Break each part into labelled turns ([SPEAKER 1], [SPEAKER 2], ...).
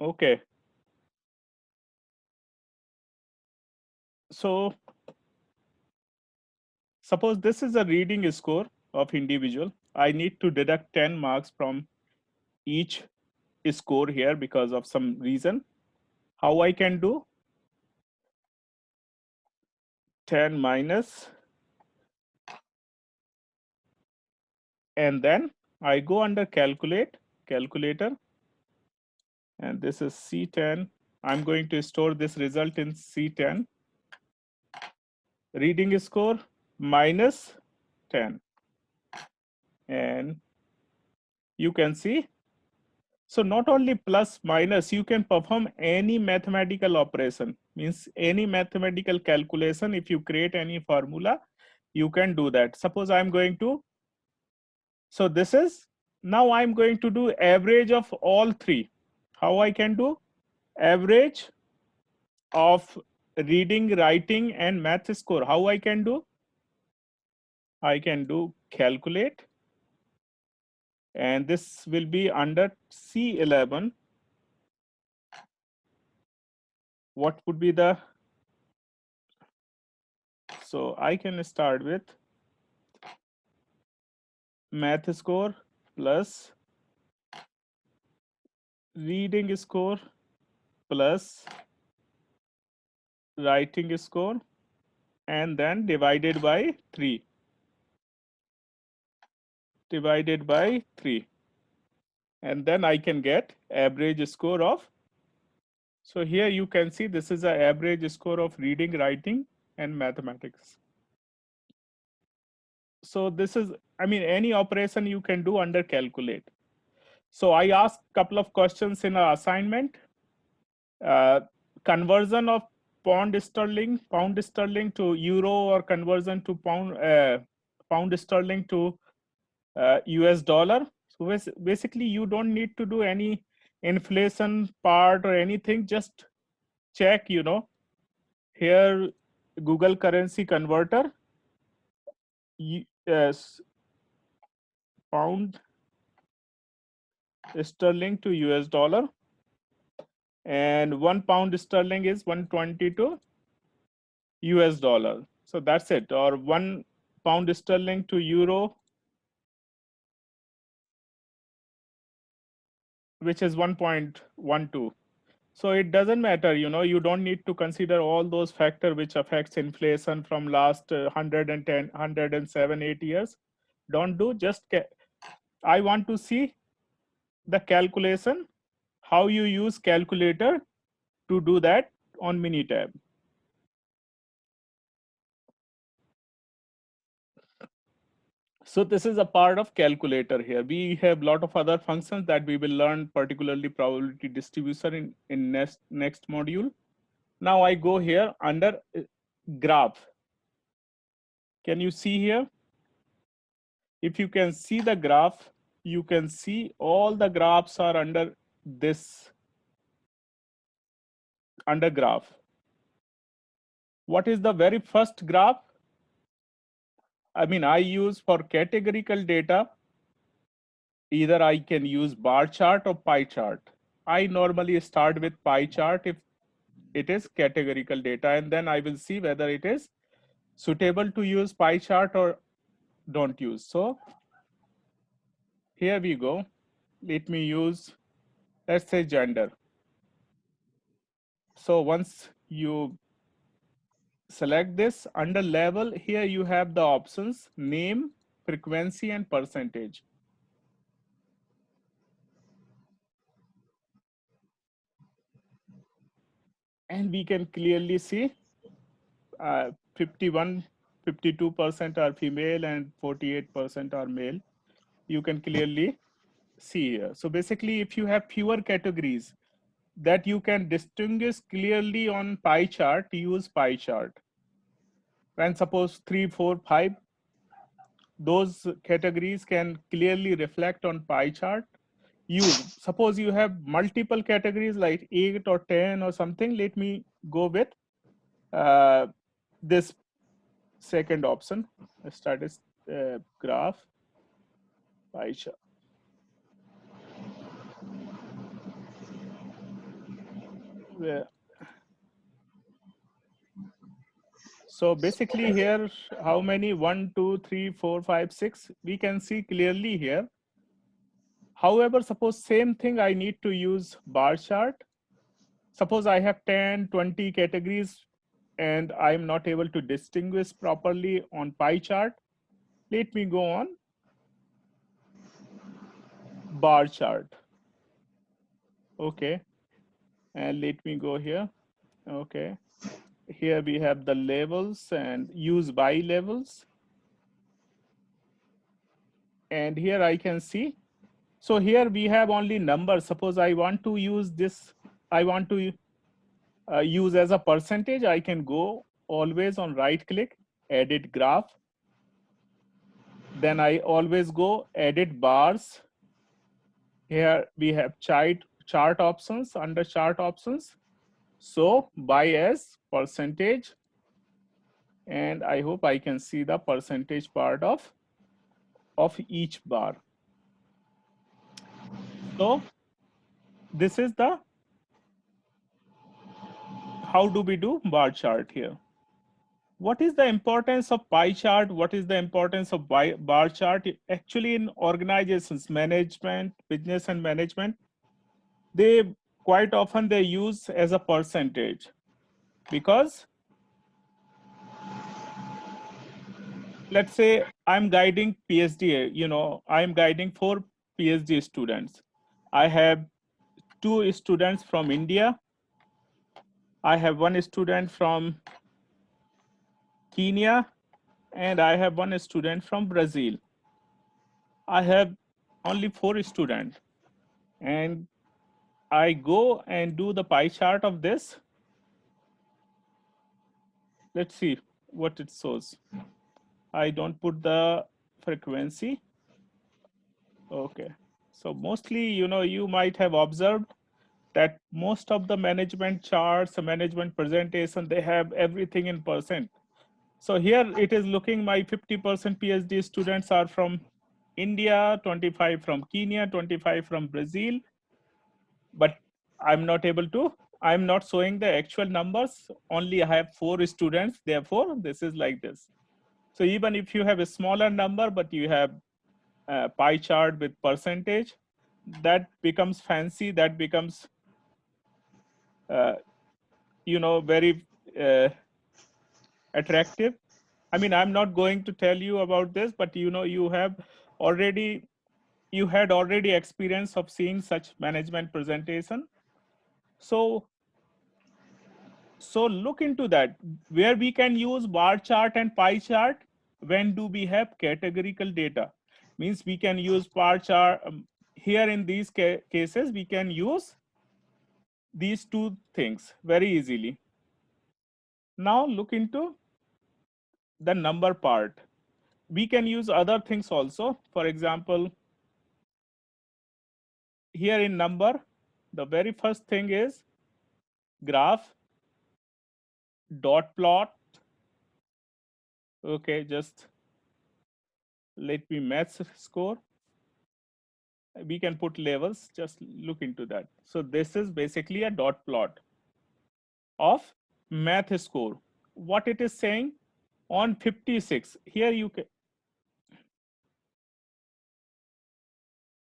[SPEAKER 1] Okay. So suppose this is a reading score of individual. I need to deduct 10 marks from each score here because of some reason. How I can do? 10 minus, and then I go under calculator, and this is C10. I'm going to store this result in C10. Reading score minus 10. And you can see, so not only plus minus, you can perform any mathematical operation, means any mathematical calculation. If you create any formula, you can do that. Suppose I'm going to, so this is, now I'm going to do average of all three. How I can do? Average of reading, writing, and math score. How I can do? I can do calculate, and this will be under C11. What would be the, so I can start with math score plus reading score plus writing score, and then divided by 3. Divided by 3. And then I can get average score of, so here you can see this is the average score of reading, writing, and mathematics. So this is, I mean, any operation you can do under calculate. So I asked a couple of questions in our assignment. Conversion of pound sterling to euro, or conversion to pound sterling to US dollar. So basically you don't need to do any inflation part or anything. Just check, here Google currency converter, yes, pound sterling to US dollar, and 1 pound sterling is 122 US dollar. So that's it. Or 1 pound sterling to euro, which is 1.12. So it doesn't matter, you don't need to consider all those factors which affects inflation from last 110, 107, 8 years. Don't do, just I want to see the calculation, how you use calculator to do that on Minitab. So this is a part of calculator here. We have a lot of other functions that we will learn, particularly probability distribution in next module. Now I go here under graph. Can you see here? If you can see the graph, you can see all the graphs are under this, under graph. What is the very first graph? I mean, I use for categorical data, either I can use bar chart or pie chart. I normally start with pie chart if it is categorical data, and then I will see whether it is suitable to use pie chart or don't use. So here we go. Let me use, let's say, gender. So once you select this, under level, here you have the options name, frequency, and percentage. And we can clearly see 51, 52% are female and 48% are male. You can clearly see here. So basically, if you have fewer categories that you can distinguish clearly on pie chart, use pie chart. When suppose 3, 4, 5, those categories can clearly reflect on pie chart, use. Suppose you have multiple categories like 8 or 10 or something, let me go with this second option, status graph pie chart. where- So basically here, how many? 1, 2, 3, 4, 5, 6. We can see clearly here. However, suppose same thing, I need to use bar chart. Suppose I have 10, 20 categories and I'm not able to distinguish properly on pie chart. Let me go on bar chart. Okay. And let me go here. Okay. Here we have the levels and use by levels. And here I can see. So here we have only numbers. Suppose I want to use this, I want to use as a percentage, I can go always on right click, edit graph. Then I always go edit bars. Here we have chart options, under chart options. So by as percentage, and I hope I can see the percentage part of each bar. So this is the, how do we do bar chart here? What is the importance of pie chart? What is the importance of bar chart? Actually, in organizations, management, business and management, they quite often they use as a percentage, because let's say I'm guiding PhD, I'm guiding 4 PhD students. I have 2 students from India. I have 1 student from Kenya, and I have 1 student from Brazil. I have only 4 students, and I go and do the pie chart of this. Let's see what it shows. I don't put the frequency. Okay. So mostly, you might have observed that most of the management charts, management presentation, they have everything in percent. So here it is looking, my 50% PhD students are from India, 25 from Kenya, 25 from Brazil, but I'm not showing the actual numbers. Only I have 4 students, therefore this is like this. So even if you have a smaller number, but you have a pie chart with percentage, that becomes fancy, that becomes, very attractive. I mean, I'm not going to tell you about this, but you had already experience of seeing such management presentation. So look into that, where we can use bar chart and pie chart. When do we have categorical data? Means we can use bar chart. Here in these cases, we can use these 2 things very easily. Now look into the number part. We can use other things also. For example, here in number, the very first thing is graph, dot plot. Okay, just let me math score. We can put levels, just look into that. So this is basically a dot plot of math score. What it is saying on 56, here you can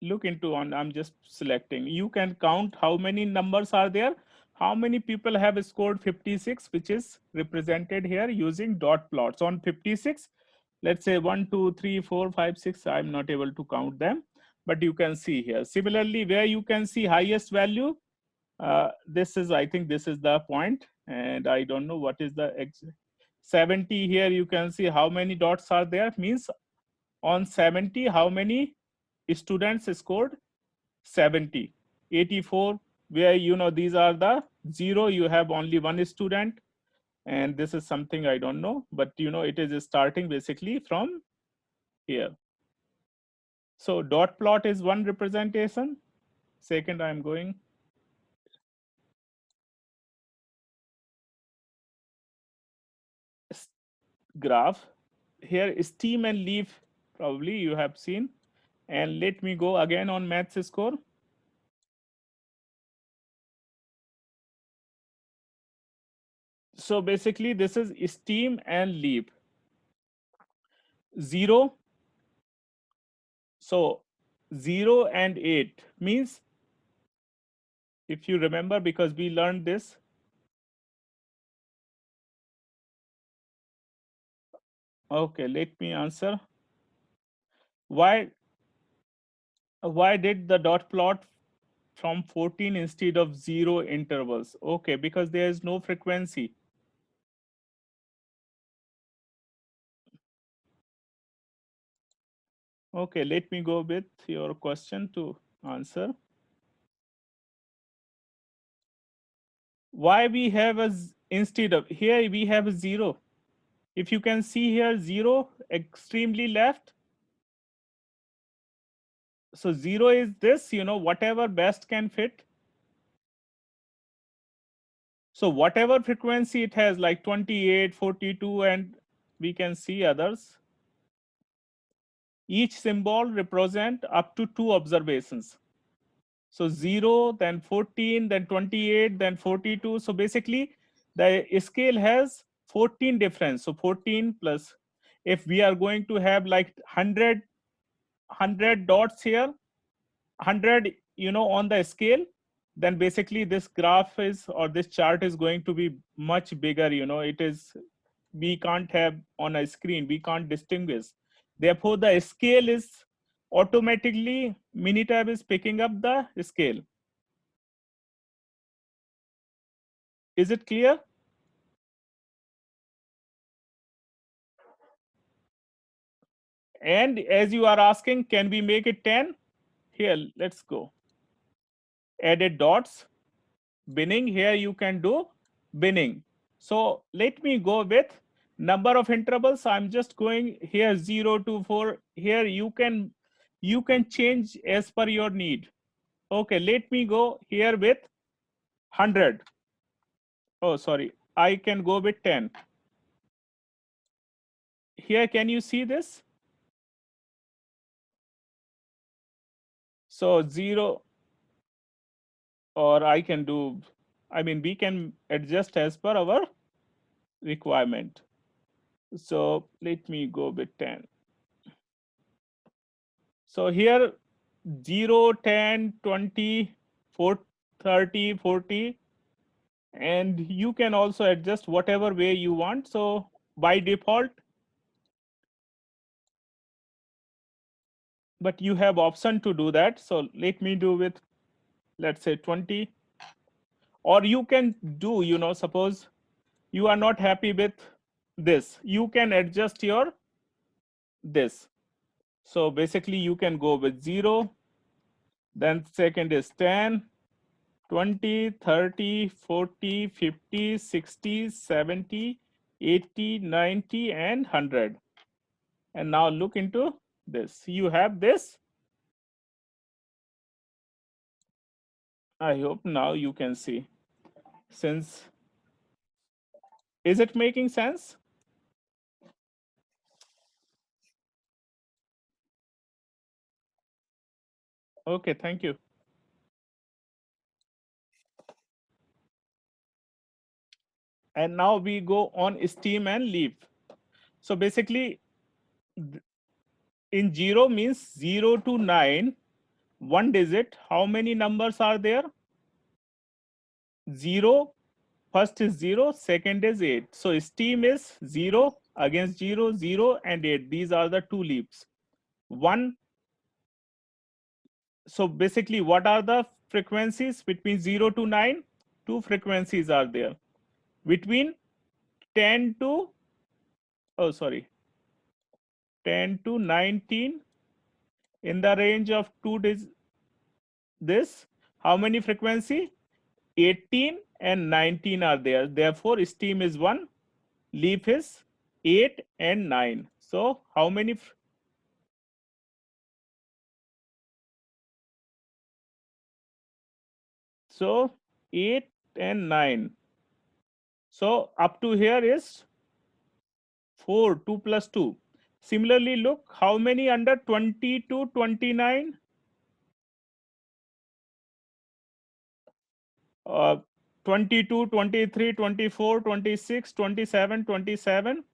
[SPEAKER 1] look into on, I'm just selecting, you can count how many numbers are there, how many people have scored 56, which is represented here using dot plots on 56. Let's say 1, 2, 3, 4, 5, 6. I'm not able to count them, but you can see here. Similarly, where you can see highest value, this is, I think this is the point, and I don't know what is the 70. Here you can see how many dots are there, means on 70 how many students scored 70. 84, where these are the 0, you have only 1 student, and this is something I don't know, but it is starting basically from here. So dot plot is one representation. Second, I'm going graph. Here stem and leaf, probably you have seen. And let me go again on maths score. So basically this is steam and leap. 0, so 0 and 8 means, if you remember, because we learned this. Okay, let me answer. Why did the dot plot from 14 instead of 0 intervals? Okay, because there is no frequency. Okay, let me go with your question to answer. Why we have instead of here we have a 0. If you can see here, 0 extremely left. So 0 is this, whatever best can fit. So whatever frequency it has, like 28, 42, and we can see others. Each symbol represent up to 2 observations. So 0, then 14, then 28, then 42. So basically the scale has 14 difference. So 14 plus, if we are going to have like 100 dots here, 100 on the scale, then basically this graph is, or this chart is going to be much bigger. It is, we can't have on a screen, we can't distinguish. Therefore the scale is automatically, Minitab is picking up the scale. Is it clear? And as you are asking, can we make it 10? Here, let's go. Added dots, binning. Here you can do binning. So let me go with number of intervals. I'm just going here 0 to 4. Here you can change as per your need. Okay, let me go here with 100. Oh, sorry. I can go with 10. Here, can you see this? So 0, or I can do, we can adjust as per our requirement. So let me go with 10. So here 0, 10, 20, 30, 40, and you can also adjust whatever way you want. So by default, but you have option to do that. So let me do with, let's say 20. Or you can do, suppose you are not happy with this, you can adjust your this. So basically you can go with 0, then second is 10, 20, 30, 40, 50, 60, 70, 80, 90, and 100. And now look into this. You have this. I hope now you can see. Since, is it making sense? Okay, thank you. And now we go on steam and leap. So basically, in 0 means 0 to 9, one digit. How many numbers are there? 0, first is 0, second is 8. So steam is 0 against 0, 0 and 8. These are the two leaps. 1. So basically, what are the frequencies between 0 to 9? Two frequencies are there. Between 10 to, oh sorry, 10 to 19, in the range of this, how many frequency? 18 and 19 are there. Therefore, steam is 1, leaf is 8 and 9. So how many? So 8 and 9. So up to here is 4, 2 plus 2. Similarly, look how many under 20 to 29. 22, 23, 24, 26, 27, 27,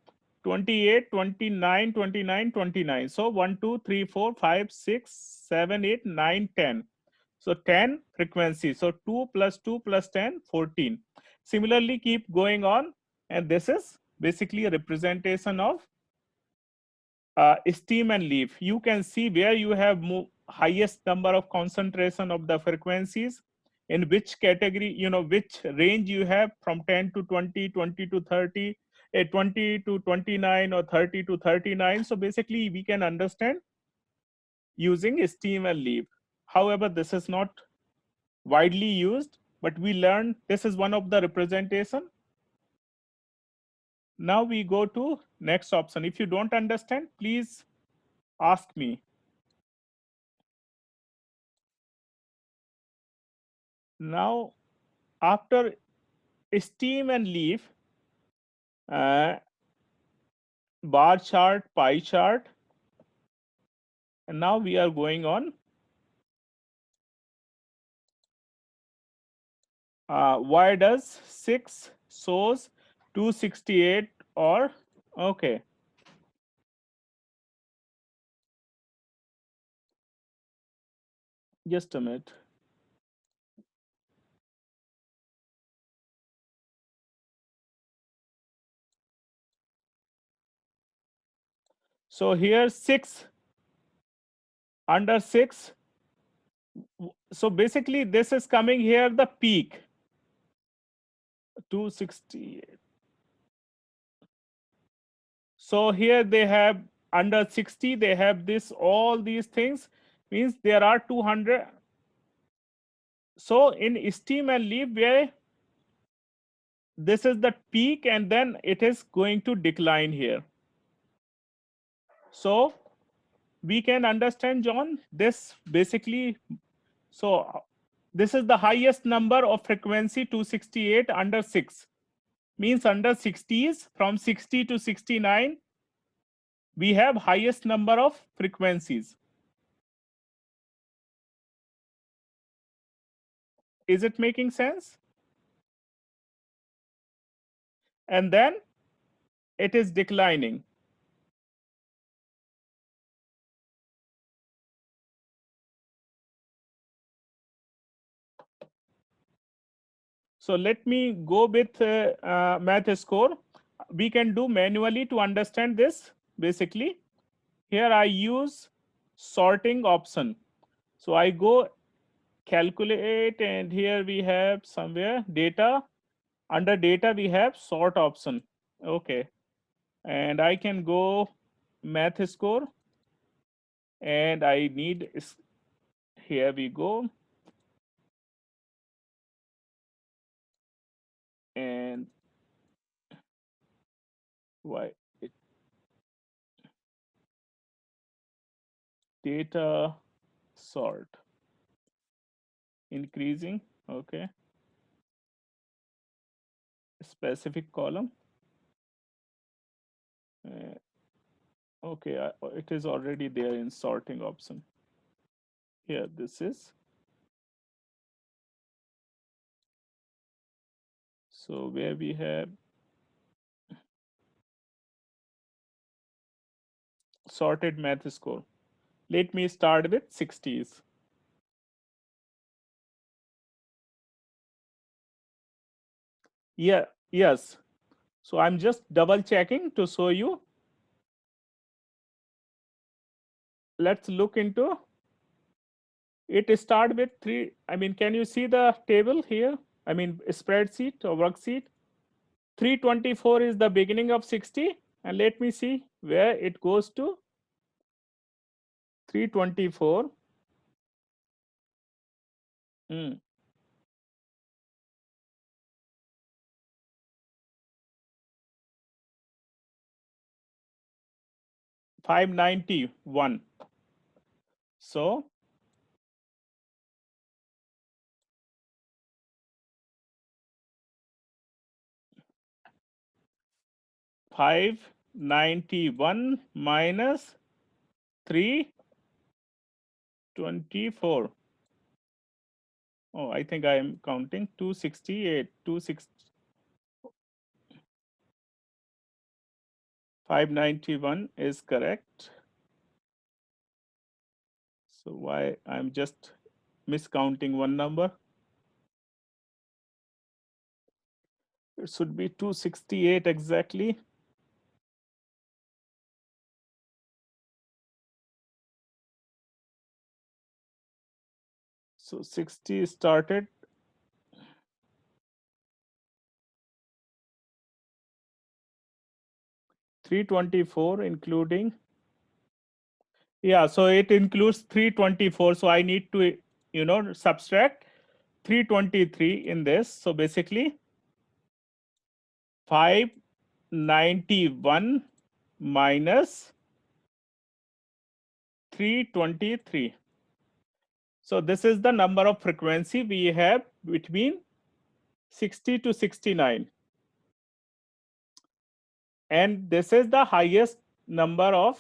[SPEAKER 1] 28, 29, 29, 29. So 1, 2, 3, 4, 5, 6, 7, 8, 9, 10. So 10 frequencies. So 2 plus 2 plus 10, 14. Similarly, keep going on. And this is basically a representation of stem and leaf. You can see where you have highest number of concentration of the frequencies, in which category, which range you have from 10 to 20, 20 to 30, 20 to 29, or 30 to 39. So basically we can understand using stem and leaf. However, this is not widely used, but we learned this is one of the representation. Now we go to next option. If you don't understand, please ask me. Now, after stem and leaf, uh, bar chart, pie chart, and now we are going on why does 6 shows 268 or okay. Just a minute. So here 6 under 6. So basically this is coming here the peak 268. So here they have under 60, they have this, all these things means there are 200. So in stem and leaf, where this is the peak and then it is going to decline here. So we can understand, John, this basically, so this is the highest number of frequency 268 under 6, means under 60s from 60 to 69 we have highest number of frequencies. Is it making sense? And then it is declining. So let me go with math score. We can do manually to understand this. Basically, here I use sorting option. So I go calculate, and here we have somewhere data. Under data, we have sort option. Okay. And I can go math score, and I need, here we go. And why it, data sort increasing. Okay. Specific column. Uh, okay, it is already there in sorting option. Here, this is. So where we have sorted math score. Let me start with 60s. Yeah, yes. So I'm just double checking to show you. Let's look into it. Start with 3. I mean, can you see the table here? I mean, spreadsheet or worksheet. 324 is the beginning of 60. And let me see where it goes to. 324. 591. So 591 minus 324. Oh, I think I am counting 268, 591 is correct. So why I'm just miscounting one number? It should be 268 exactly. So 60 started. 324 including. Yeah, so it includes 324. So I need to, subtract 323 in this. So basically 591 minus 323. So this is the number of frequency we have between 60 to 69. And this is the highest number of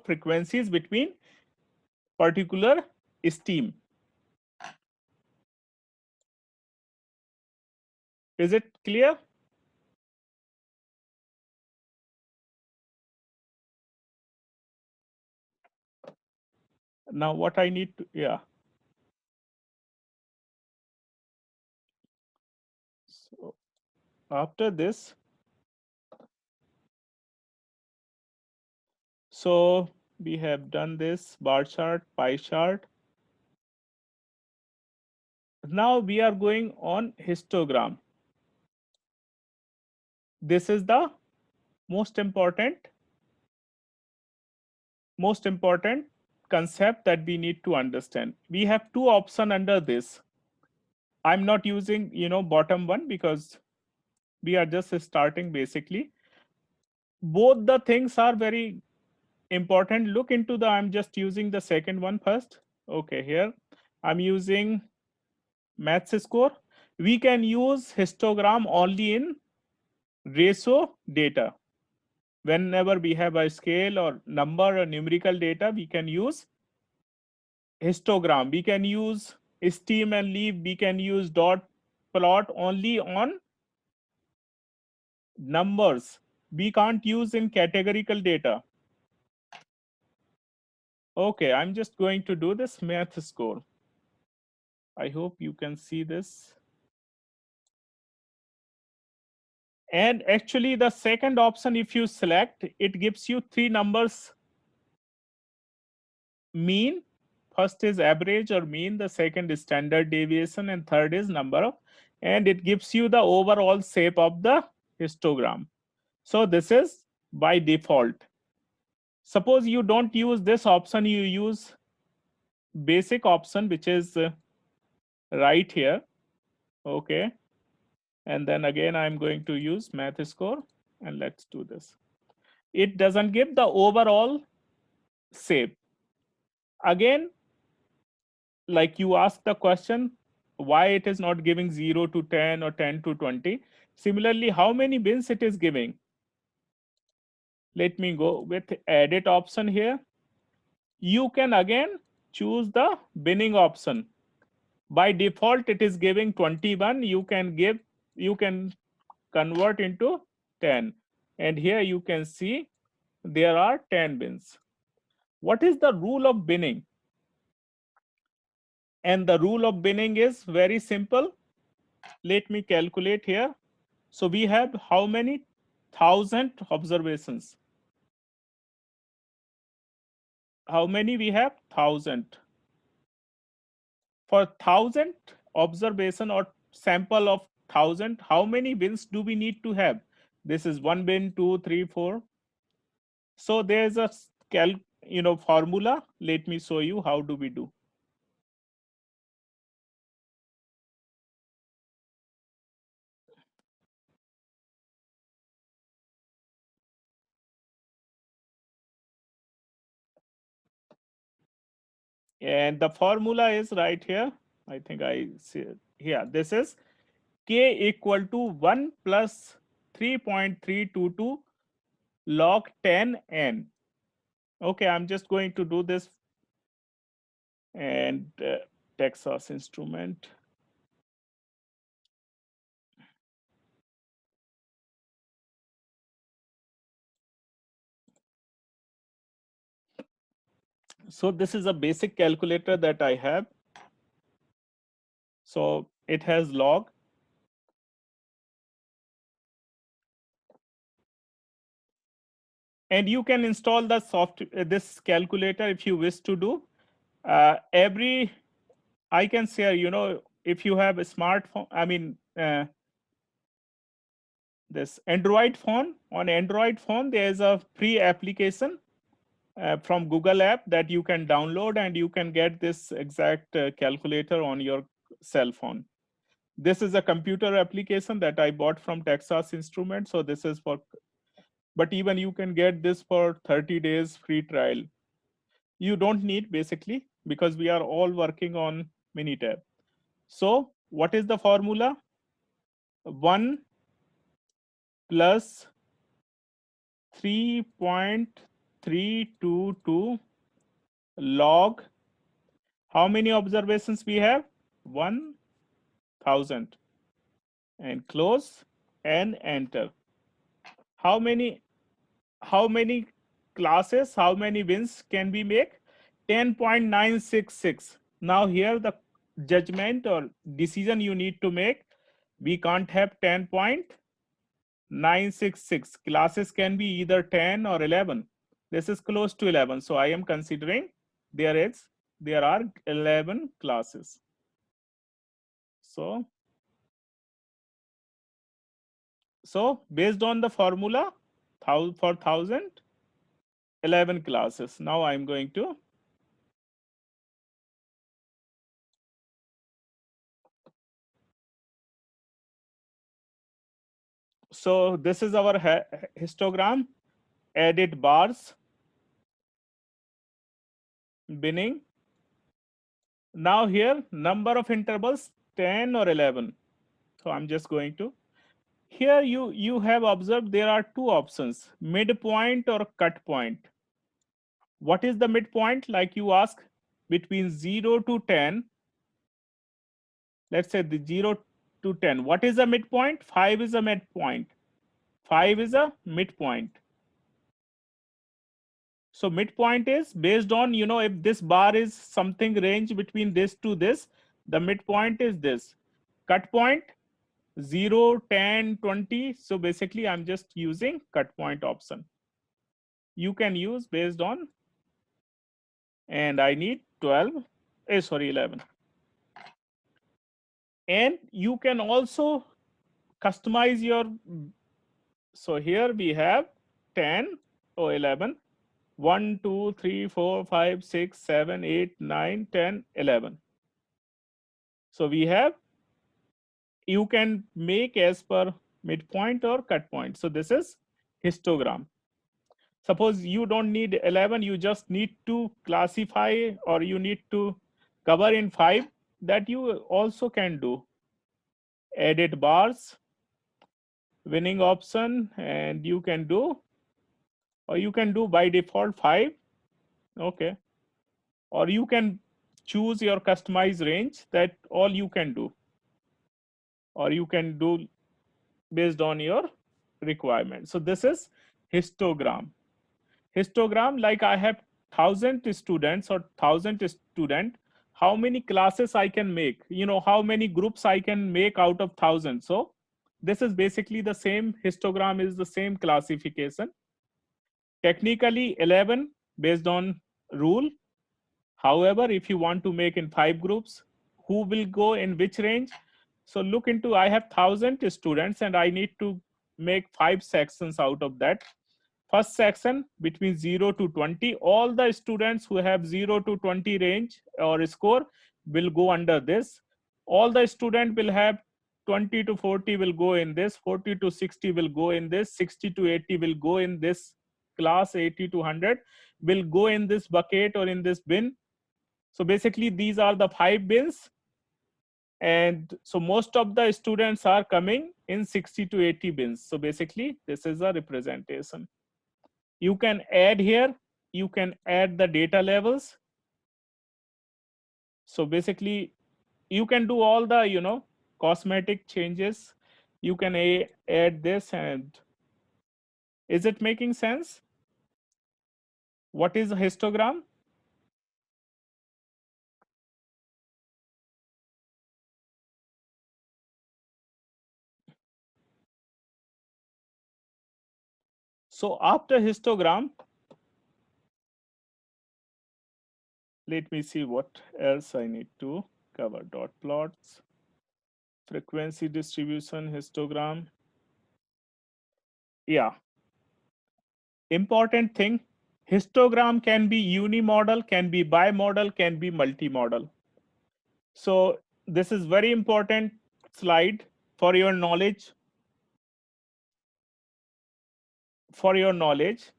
[SPEAKER 1] frequencies between particular steam. Is it clear? Now what I need to, yeah. So after this, so we have done this bar chart, pie chart. Now we are going on histogram. This is the most important concept that we need to understand. We have two options under this. I'm not using, bottom one because we are just starting basically. Both the things are very important. Look into the, I'm just using the second one first. Okay, here I'm using maths score. We can use histogram only in ratio data. Whenever we have a scale or number or numerical data, we can use histogram. We can use stem and leaf. We can use dot plot only on numbers. We can't use in categorical data. Okay, I'm just going to do this math score. I hope you can see this. And actually the second option, if you select, it gives you three numbers: mean, first is average or mean, the second is standard deviation, and third is number of, and it gives you the overall shape of the histogram. So this is by default. Suppose you don't use this option, you use basic option, which is right here. Okay, and then again I'm going to use math score, and let's do this. It doesn't give the overall shape. Again, like you ask the question, why it is not giving 0 to 10 or 10 to 20. Similarly, how many bins it is giving? Let me go with edit option here. You can again choose the binning option. By default, it is giving 21. You can convert into 10. And here you can see there are 10 bins. What is the rule of binning? And the rule of binning is very simple. Let me calculate here. So we have how many? 1,000 observations. How many we have? 1,000. For 1,000 observation or sample of 1,000, how many bins do we need to have? This is one bin, two, three, four. So there's a formula. Let me show you how do we do. And the formula is right here. I think I see it. Here, this is K equal to 1 plus 3.322 log 10n. Okay, I'm just going to do this and Texas Instrument. So this is a basic calculator that I have. So it has log. And you can install the this calculator if you wish to do. Every, I can say, you know, if you have a smartphone, I mean, this Android phone, on Android phone, there is a free application from Google app that you can download and you can get this exact calculator on your cell phone. This is a computer application that I bought from Texas Instruments. So this is for, but even you can get this for 30 days free trial. You don't need basically because we are all working on Minitab. So what is the formula? 1 plus 3.322 log. How many observations we have? 1000. And close and enter. How many classes, how many wins can we make? 10.966. Now here the judgment or decision you need to make, we can't have 10.966. Classes can be either 10 or 11. This is close to 11. So I am considering there are 11 classes. So based on the formula, for 1000, 11 classes. Now I'm going to, so this is our histogram, edit bars, binning. Now here, number of intervals, 10 or 11. So I'm just going to, here you have observed there are two options, midpoint or cut point. What is the midpoint? Like you ask, between 0 to 10, let's say the 0 to 10. What is the midpoint? 5 is a midpoint. 5 is a midpoint. So midpoint is based on, you know, if this bar is something range between this to this, the midpoint is this. Cut point, 0, 10, 20. So basically I'm just using cut point option. You can use based on, and I need 12, sorry, 11. And you can also customize your, so here we have 10 or 11, 1, 2, 3, 4, 5, 6, 7, 8, 9, 10, 11. So we have, you can make as per midpoint or cut point. So this is histogram. Suppose you don't need 11, you just need to classify or you need to cover in 5, that you also can do. Edit bars, winning option, and you can do, or you can do by default 5. Okay. Or you can choose your customized range, that all you can do. Or you can do based on your requirement. So this is histogram. Histogram, like I have 1000 students or 1000 student, how many classes I can make, you know, how many groups I can make out of 1000. So this is basically the same, histogram is the same classification. Technically 11 based on rule. However, if you want to make in 5 groups, who will go in which range? So look into, I have 1000 students and I need to make 5 sections out of that. First section between 0 to 20, all the students who have 0 to 20 range or score will go under this. All the student will have 20 to 40 will go in this, 40 to 60 will go in this, 60 to 80 will go in this class, 80 to 100 will go in this bucket or in this bin. So basically these are the 5 bins. And so most of the students are coming in 60 to 80 bins. So basically this is a representation. You can add here, you can add the data levels. So basically, you can do all the, cosmetic changes. You can add this, and is it making sense? What is a histogram? So after histogram, let me see what else I need to cover. Dot plots, frequency distribution, histogram. Yeah, important thing. Histogram can be unimodal, can be bimodal, can be multimodal. So this is very important slide for your knowledge. For your knowledge,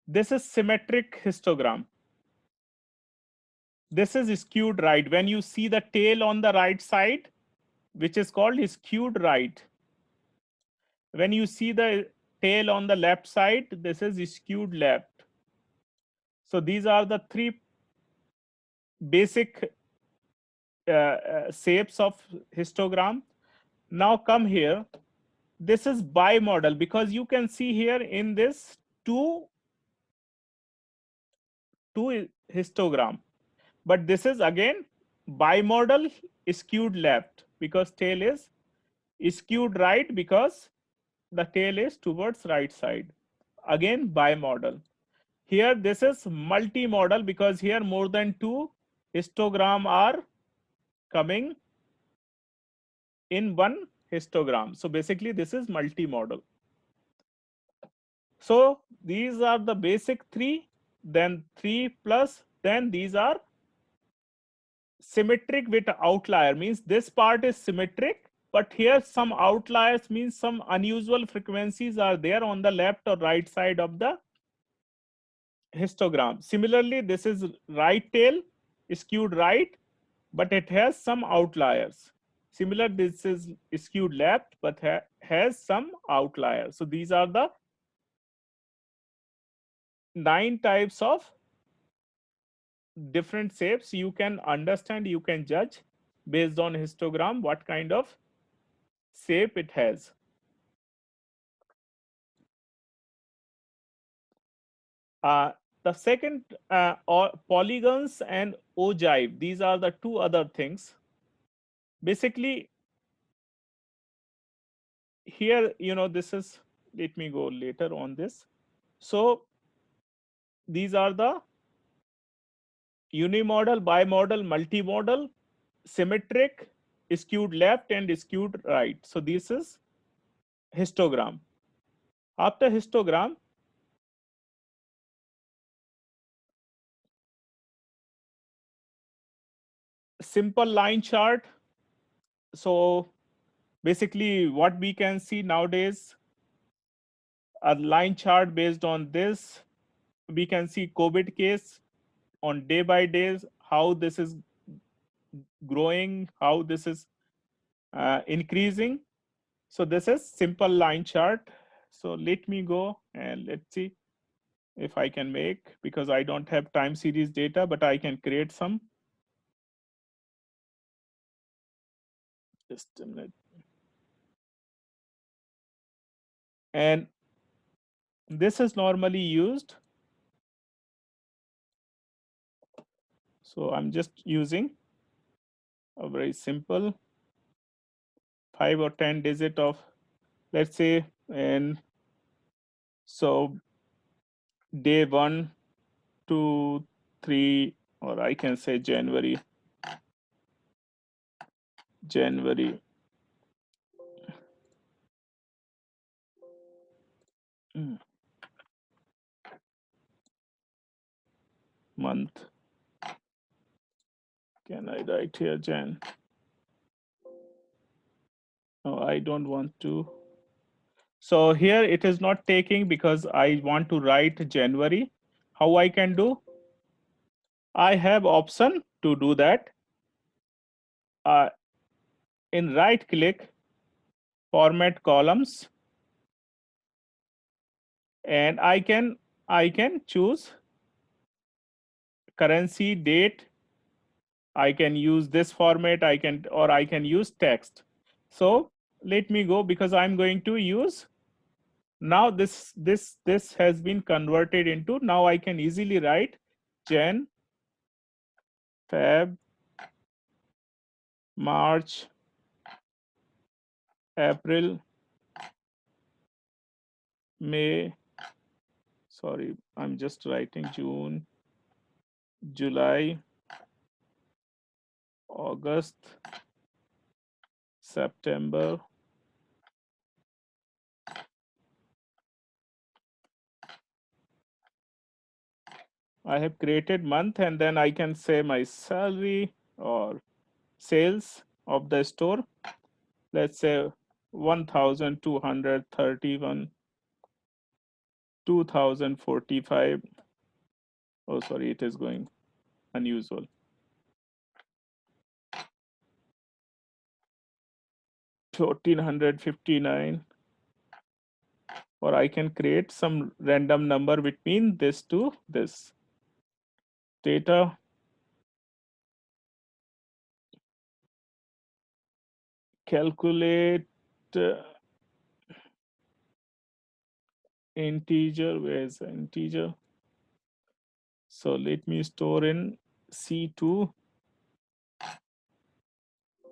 [SPEAKER 1] this is symmetric histogram. This is skewed right. When you see the tail on the right side, which is called skewed right. When you see the tail on the left side, this is skewed left. So these are the three basic shapes of histogram. Now come here. This is bimodal because you can see here in this two histogram. But this is again bimodal skewed left because tail is skewed right because the tail is towards right side. Again bimodal. Here this is multimodal because here more than two histogram are coming in one histogram. So basically this is multimodal. So these are the basic three, then 3 plus, then these are symmetric with outlier, means this part is symmetric, but here some outliers, means some unusual frequencies are there on the left or right side of the histogram. Similarly, this is right tail skewed right, but it has some outliers. Similar, this is skewed left, but has some outliers. So these are the 9 types of different shapes. You can understand, you can judge based on histogram what kind of shape it has. The second, or polygons and ogive, these are the two other things. Basically, here, this is, let me go later on this. So these are the unimodal, bimodal, multimodal, symmetric, skewed left and skewed right. So this is histogram. After histogram, simple line chart. So basically what we can see nowadays, a line chart based on this. We can see COVID case on day by days, how this is growing, how this is increasing. So this is simple line chart. So let me go and let's see if I can make, because I don't have time series data, but I can create some. Just a minute. And this is normally used. So I'm just using a very simple 5 or 10 digit of, let's say, and so day 1, 2, 3, or I can say January, mm, month. Can I write here Jan? No, I don't want to. So here it is not taking because I want to write January. How I can do? I have option to do that. Uh, in right click, format columns, and I can choose currency, date, I can use this format, I can use text. So let me go, because I'm going to use, now this has been converted into, now I can easily write Jan, Feb, March, April, May, sorry, I'm just writing June, July, August, September. I have created month, and then I can say my salary or sales of the store. Let's say 1,231, 2,045. Oh, sorry, it is going unusual. 1,459. Or I can create some random number between this to this. Data, calculate integer. Where is the integer? So let me store in C2.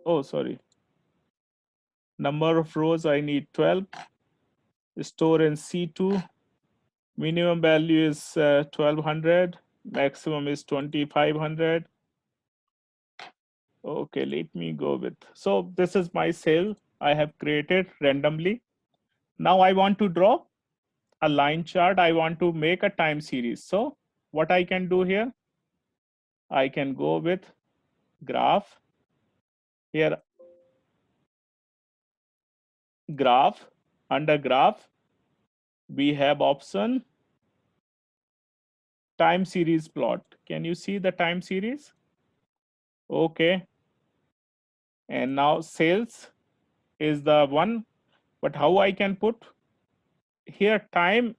[SPEAKER 1] Oh, sorry. Number of rows, I need 12. Store in C2. Minimum value is 1200. Maximum is 2500. Okay, let me go with. So this is my cell I have created randomly. Now I want to draw a line chart. I want to make a time series. So what I can do here, I can go with graph. Here, graph. Under graph, we have option time series plot. Can you see the time series? Okay. And now sales is the one, but how I can put here time,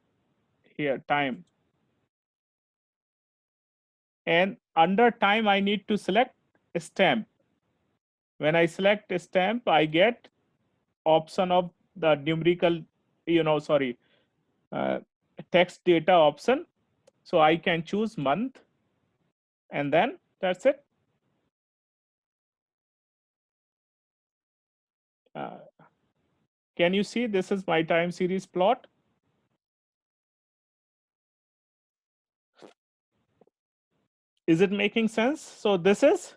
[SPEAKER 1] here time. And under time, I need to select a stamp. When I select a stamp, I get option of the numerical, sorry, uh, text data option. So I can choose month, and then that's it. Uh, can you see this is my time series plot? Is it making sense? So this is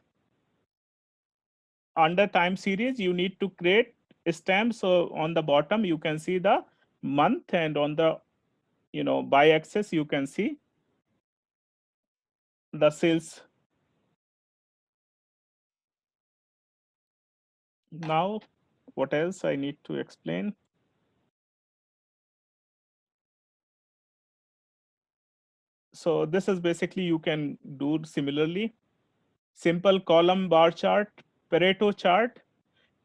[SPEAKER 1] under time series, you need to create a stamp. So on the bottom, you can see the month, and on the by axis, you can see the sales. Now, what else I need to explain? So this is basically, you can do similarly. Simple column bar chart, Pareto chart.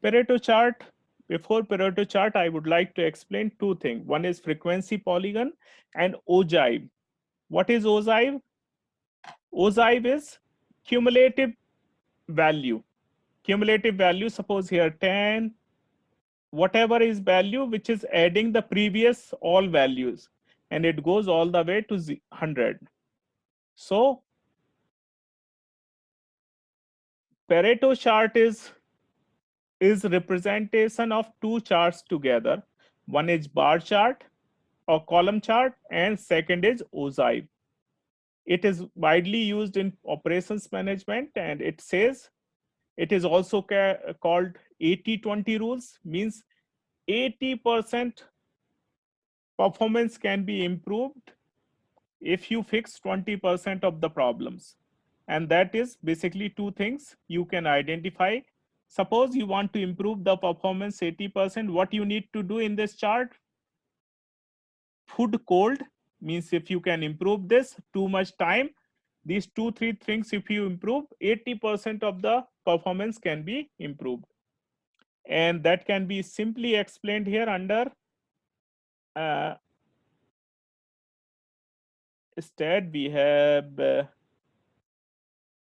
[SPEAKER 1] Pareto chart, before Pareto chart, I would like to explain two things. One is frequency polygon and ogive. What is ogive? Ogive is cumulative value. Cumulative value, suppose here 10, whatever is value which is adding the previous all values, and it goes all the way to 100. So Pareto chart is representation of two charts together. One is bar chart or column chart, and second is ogive. It is widely used in operations management, and it says it is also called 80-20 rules, means 80% performance can be improved if you fix 20% of the problems. And that is basically two things you can identify. Suppose you want to improve the performance 80%, what you need to do in this chart? Food cold, means if you can improve this too much time, these 2-3 things, if you improve, 80% of the performance can be improved. And that can be simply explained here under uh, stat. We have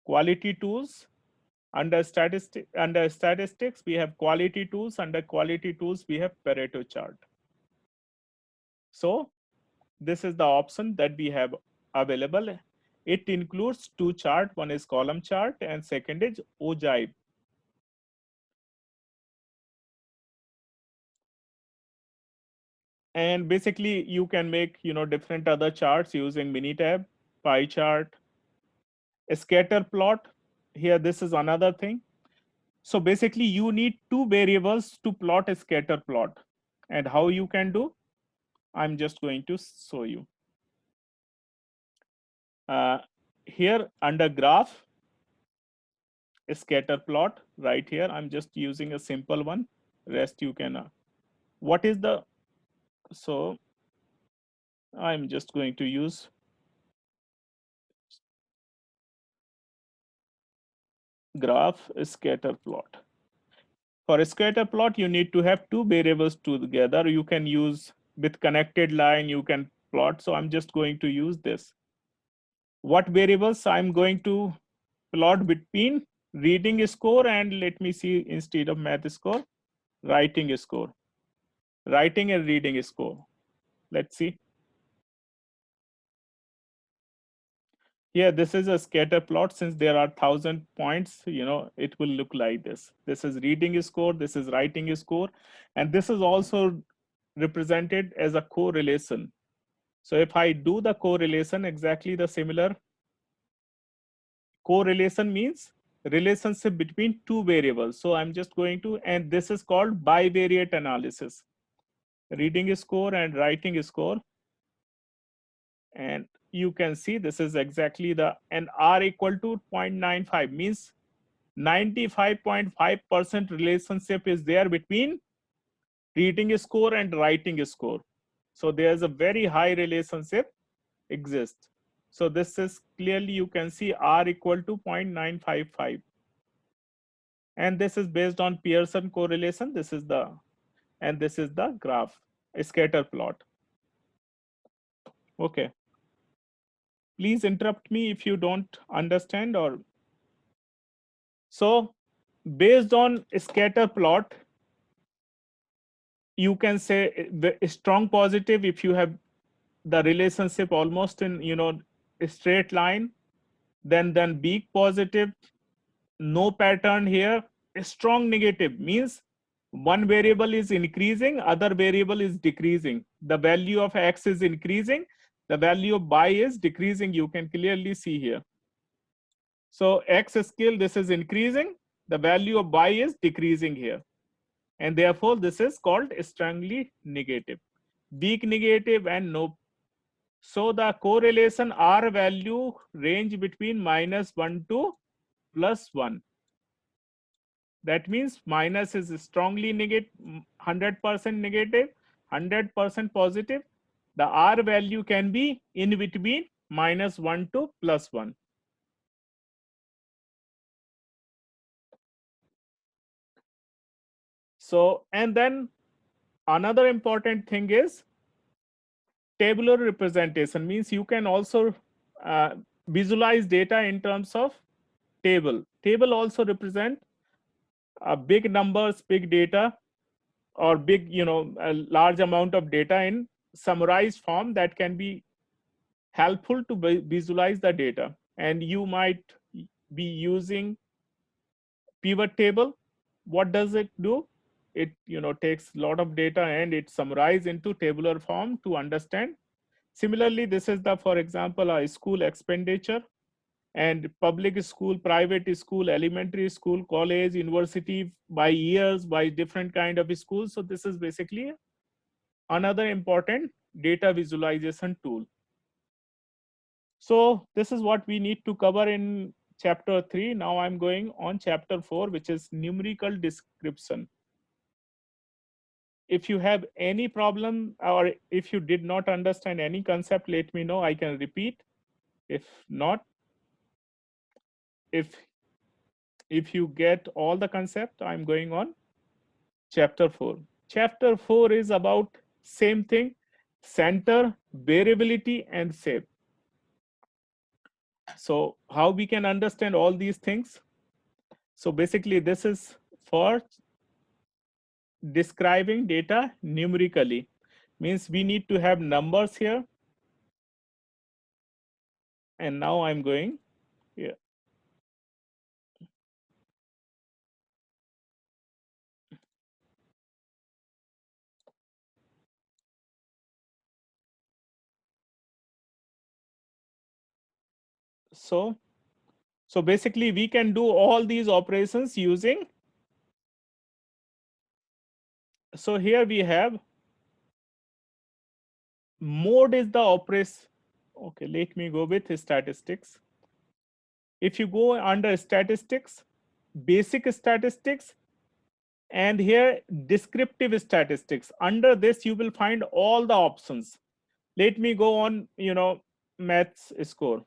[SPEAKER 1] quality tools. Under statistics, we have quality tools. Under quality tools, we have Pareto chart. So this is the option that we have available. It includes two charts. One is column chart and second is ogive. And basically you can make, different other charts using Minitab, pie chart, a scatter plot. Here, this is another thing. So basically you need two variables to plot a scatter plot. And how you can do? I'm just going to show you. Here under graph, a scatter plot right here. I'm just using a simple one. Rest you can. What is the, so I'm just going to use graph scatter plot. For a scatter plot, you need to have two variables together. You can use with connected line, you can plot. So I'm just going to use this. What variables I'm going to plot between reading score and, let me see, instead of math score, writing score, writing and reading score. Let's see. Here, this is a scatter plot. Since there are 1,000 points, it will look like this. This is reading score, this is writing score, and this is also represented as a correlation. So if I do the correlation, exactly the similar. Correlation means relationship between two variables. So I'm just going to, and this is called bivariate analysis. Reading score and writing score. And you can see this is exactly the, and R equal to 0.95 means 95.5% relationship is there between reading score and writing score. So there's a very high relationship exists. So this is clearly, you can see R equal to 0.955. And this is based on Pearson correlation. This is the, and this is the graph, a scatter plot. Okay. Please interrupt me if you don't understand. Or so based on scatter plot, you can say the strong positive if you have the relationship almost in, a straight line. Then weak positive, no pattern here. A strong negative means one variable is increasing, other variable is decreasing. The value of x is increasing, the value of y is decreasing. You can clearly see here. So x scale, this is increasing, the value of y is decreasing here. And therefore, this is called strongly negative. Weak negative and no. So the correlation R value range between -1 to +1. That means minus is strongly negative, 100% negative, 100% positive. The R value can be in between -1 to +1. So, and then another important thing is tabular representation, means you can also visualize data in terms of table. Table also represent big numbers, big data, or big, a large amount of data in summarized form that can be helpful to visualize the data. And you might be using pivot table. What does it do? It, takes a lot of data and it summarizes into tabular form to understand. Similarly, this is the, for example, a school expenditure and public school, private school, elementary school, college, university, by years, by different kind of schools. So this is basically another important data visualization tool. So this is what we need to cover in chapter 3. Now I'm going on chapter 4, which is numerical description. If you have any problem or if you did not understand any concept, let me know, I can repeat. If not, if you get all the concept, I'm going on chapter 4. Chapter 4 is about same thing, center, variability, and shape. So how we can understand all these things? So basically this is for describing data numerically, means we need to have numbers here. And now I'm going here. So basically we can do all these operations using, so here we have mode is the operation. Okay, let me go with statistics. If you go under statistics, basic statistics, and here descriptive statistics, under this you will find all the options. Let me go on, maths score.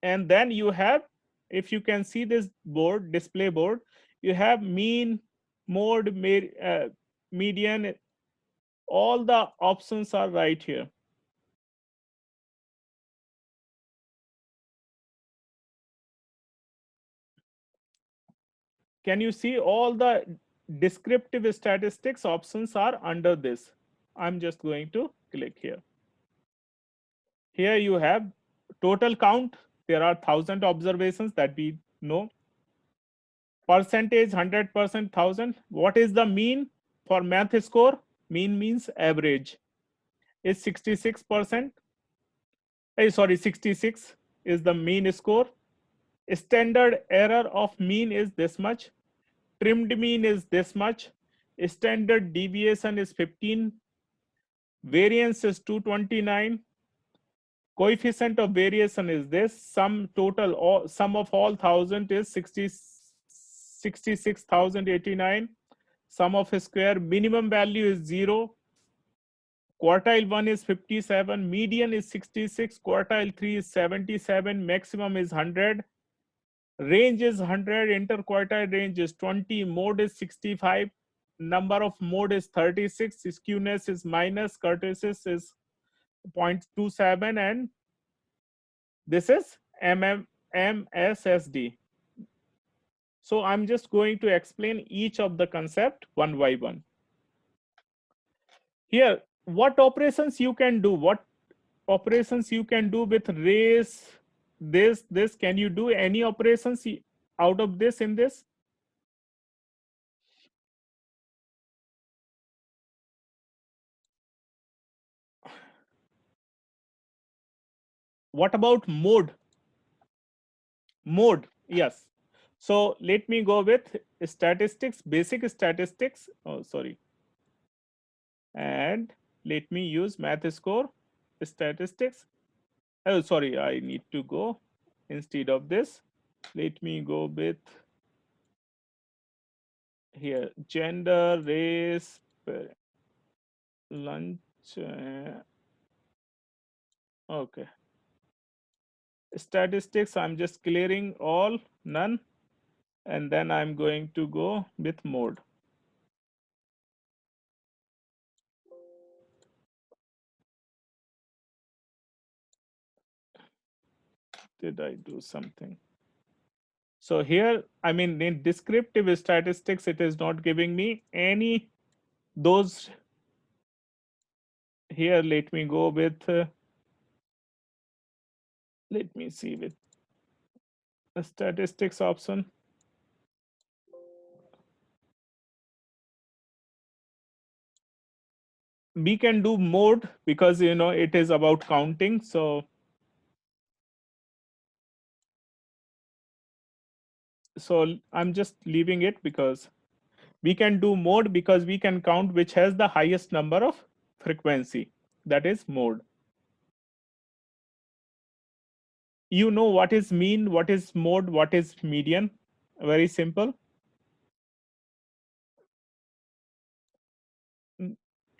[SPEAKER 1] And then you have, if you can see this board, display board, you have mean, mode, median, all the options are right here. Can you see all the descriptive statistics options are under this? I'm just going to click here. Here you have total count. There are 1,000 observations that we know. Percentage, 100%, 1,000. What is the mean for math score? Mean means average is 66%. Sorry, 66 is the mean score. Standard error of mean is this much. Trimmed mean is this much. Standard deviation is 15. Variance is 229. Coefficient of variation is this. Sum total, sum of all 1,000 is 66,089. Sum of a square, minimum value is 0. Quartile 1 is 57. Median is 66. Quartile 3 is 77. Maximum is 100. Range is 100. Interquartile range is 20. Mode is 65. Number of mode is 36. Skewness is minus. Kurtosis is 0.27. And this is MSSD. So I'm just going to explain each of the concept one by one. Here, what operations you can do? What operations you can do with race, this? Can you do any operations out of this in this? What about mode? Mode, yes. So let me go with statistics, basic statistics. Oh, sorry. And let me use math score statistics. Oh, sorry, I need to go instead of this. Let me go with here gender, race, lunch. Okay. Statistics, I'm just clearing all, none. And then I'm going to go with mode. Did I do something? So here, I mean, in descriptive statistics, it is not giving me any those. Here, let me go with, let me see with the statistics option. We can do mode because, it is about counting. So I'm just leaving it because we can do mode because we can count which has the highest number of frequency, that is mode. You know what is mean, what is mode, what is median? Very simple.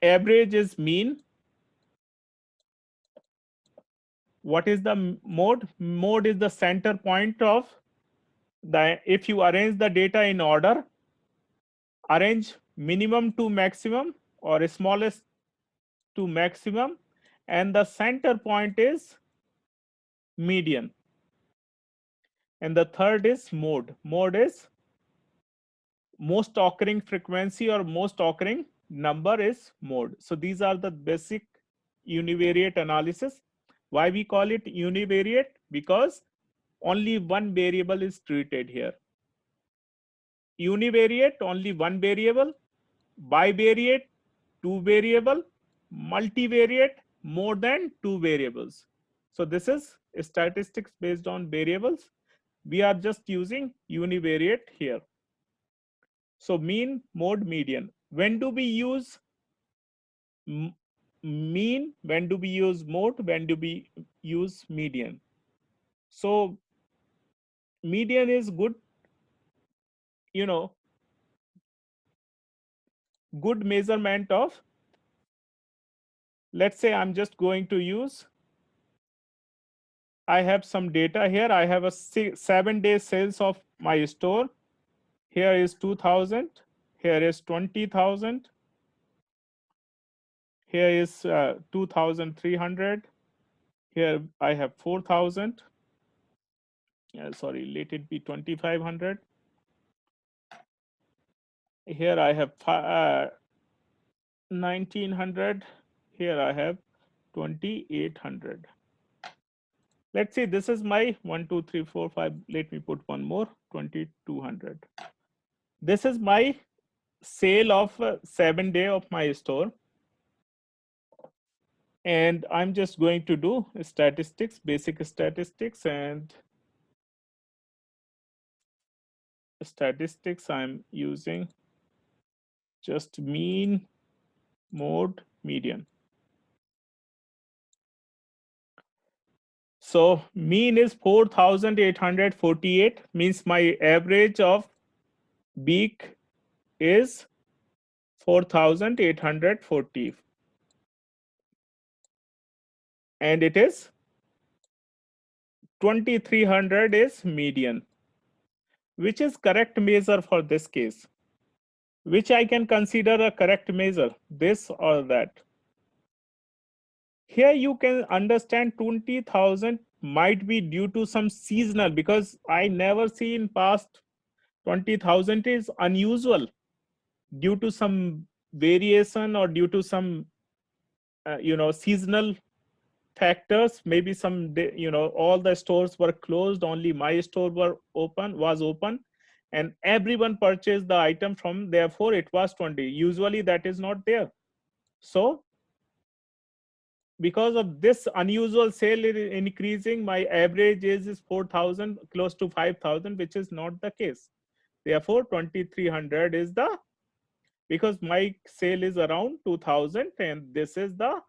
[SPEAKER 1] Average is mean. What is the mode? Mode is the center point of the, if you arrange the data in order, arrange minimum to maximum or smallest to maximum, and the center point is median. And the third is mode. Mode is most occurring frequency or most occurring number is mode. So these are the basic univariate analysis. Why we call it univariate? Because only one variable is treated here. Univariate, only one variable. Bivariate, two variable. Multivariate, more than two variables. So this is statistics based on variables. We are just using univariate here. So mean, mode, median. When do we use mean? When do we use mode? When do we use median? So median is good, good measurement of, let's say I'm just going to use, I have some data here. I have a 7-day sales of my store. Here is 2000. Here is 20,000. Here is 2,300. Here I have 4,000. Sorry, let it be 2,500. Here I have 1,900. Here I have 2,800. Let's see, this is my 1, 2, 3, 4, 5. Let me put one more, 2,200. This is my sale of 7-day of my store. And I'm just going to do statistics, basic statistics, and statistics. I'm using just mean, mode, median. So mean is 4,848, means my average of week is 4,840. And it is 2,300 is median, which is correct measure for this case. Which I can consider a correct measure, this or that. Here you can understand 20,000 might be due to some seasonal, because I never see in past 20,000 is unusual due to some variation or due to some seasonal factors. Maybe some day, all the stores were closed, only my store was open, and everyone purchased the item from, therefore it was 20. Usually that is not there. So because of this unusual sale increasing, my average is 4,000, close to 5,000, which is not the case. Therefore 2,300 is the, because my sale is around 2,000 and this is the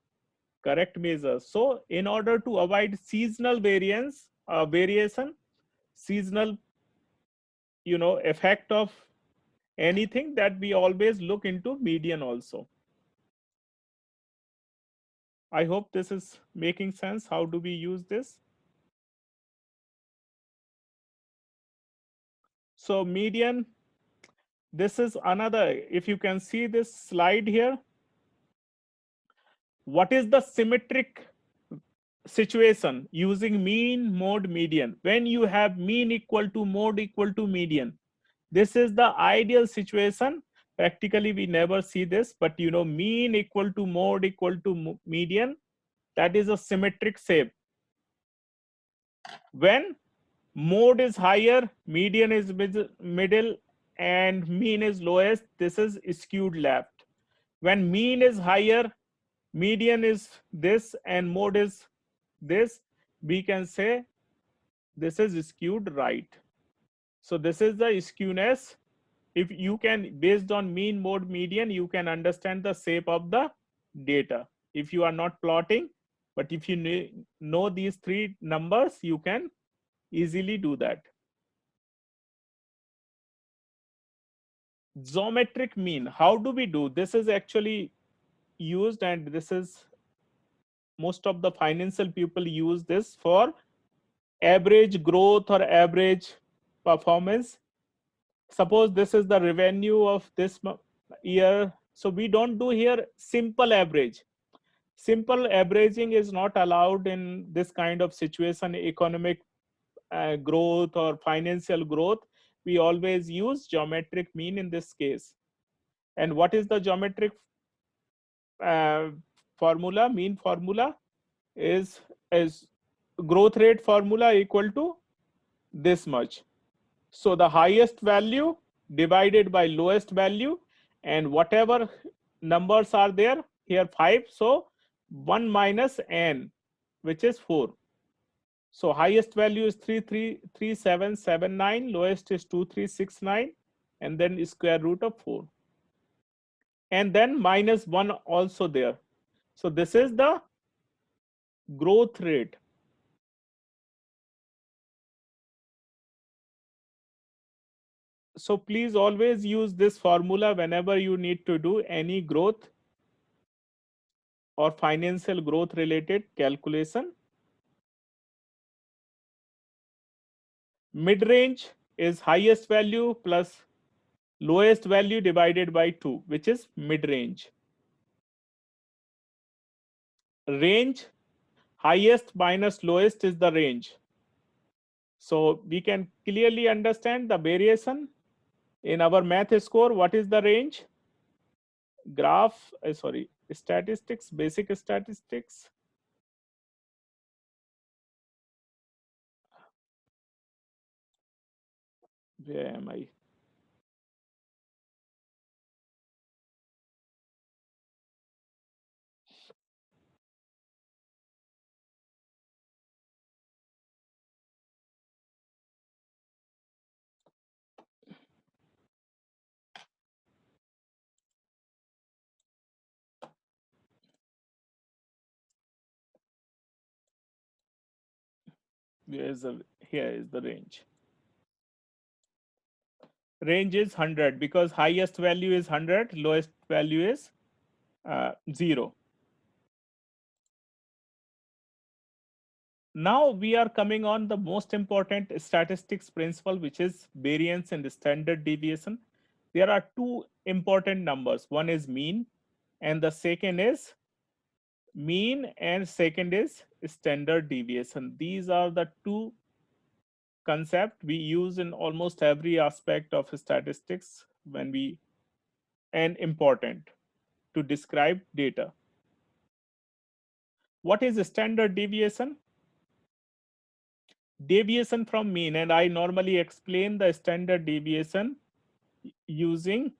[SPEAKER 1] correct measure. So in order to avoid seasonal variation, seasonal effect of anything, that we always look into median also. I hope this is making sense. How do we use this? So median, this is another, if you can see this slide here, what is the symmetric situation using mean, mode, median? When you have mean equal to mode equal to median, this is the ideal situation. Practically we never see this, but mean equal to mode equal to median, that is a symmetric shape. When mode is higher, median is middle, and mean is lowest, this is skewed left. When mean is higher, median is this, and mode is this, we can say this is skewed right. So this is the skewness. If you can, based on mean, mode, median, you can understand the shape of the data. If you are not plotting, but if you know these three numbers, you can easily do that. Geometric mean, how do we do? This is actually used, and this is most of the financial people use this for average growth or average performance. Suppose this is the revenue of this year. So we don't do here simple average. Simple averaging is not allowed in this kind of situation, economic growth or financial growth. we always use geometric mean in this case. And what is the geometric formula? Mean formula is growth rate formula equal to this much. So the highest value divided by lowest value, and whatever numbers are there here 5, so 1 minus n, which is 4. So highest value is 33779, lowest is 2369, and then square root of 4, and then minus 1 also there. So this is the growth rate. So please always use this formula whenever you need to do any growth or financial growth related calculation. Mid-range is highest value plus lowest value divided by 2, which is mid-range. Range, highest minus lowest is the range. So we can clearly understand the variation in our math score. What is the range? Graph, sorry, statistics, basic statistics. Where am I? Here is the range. Range is 100 because highest value is 100, lowest value is 0. Now we are coming on the most important statistics principle, which is variance and standard deviation. There are two important numbers. One is mean, and the second is mean, and second is standard deviation. These are the two concepts we use in almost every aspect of statistics when we, and important to describe data. What is standard deviation? Deviation from mean, and I normally explain the standard deviation using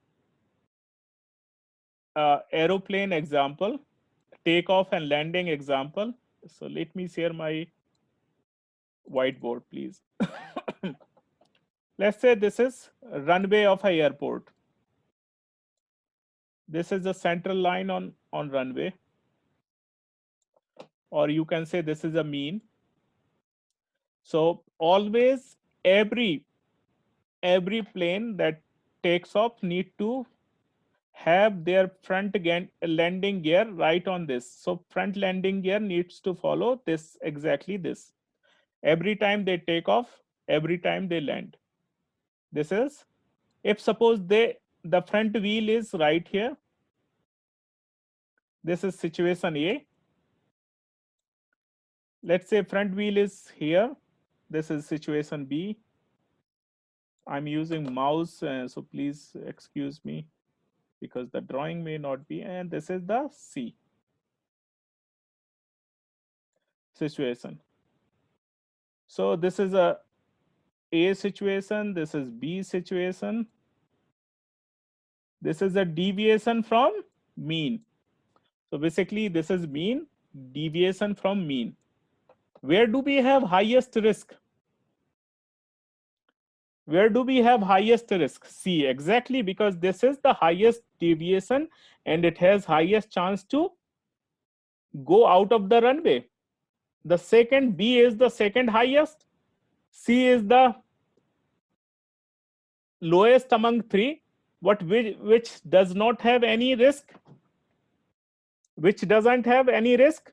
[SPEAKER 1] aeroplane example, takeoff and landing example. So let me share my whiteboard, please. Let's say this is a runway of a airport. This is the central line on runway, or you can say this is a mean. So always every plane that takes off need to have their front landing gear right on this. So front landing gear needs to follow this, exactly this. Every time they take off, every time they land. This is, if suppose the front wheel is right here, this is situation A. Let's say front wheel is here, this is situation B. I'm using mouse, so please excuse me because the drawing may not be, and this is the C situation. So this is a situation, this is B situation. This is a deviation from mean. So basically this is mean, deviation from mean. Where do we have highest risk? Where do we have highest risk? C, exactly, because this is the highest deviation and it has highest chance to go out of the runway. The second, B is the second highest, C is the lowest among three, which does not have any risk, which doesn't have any risk.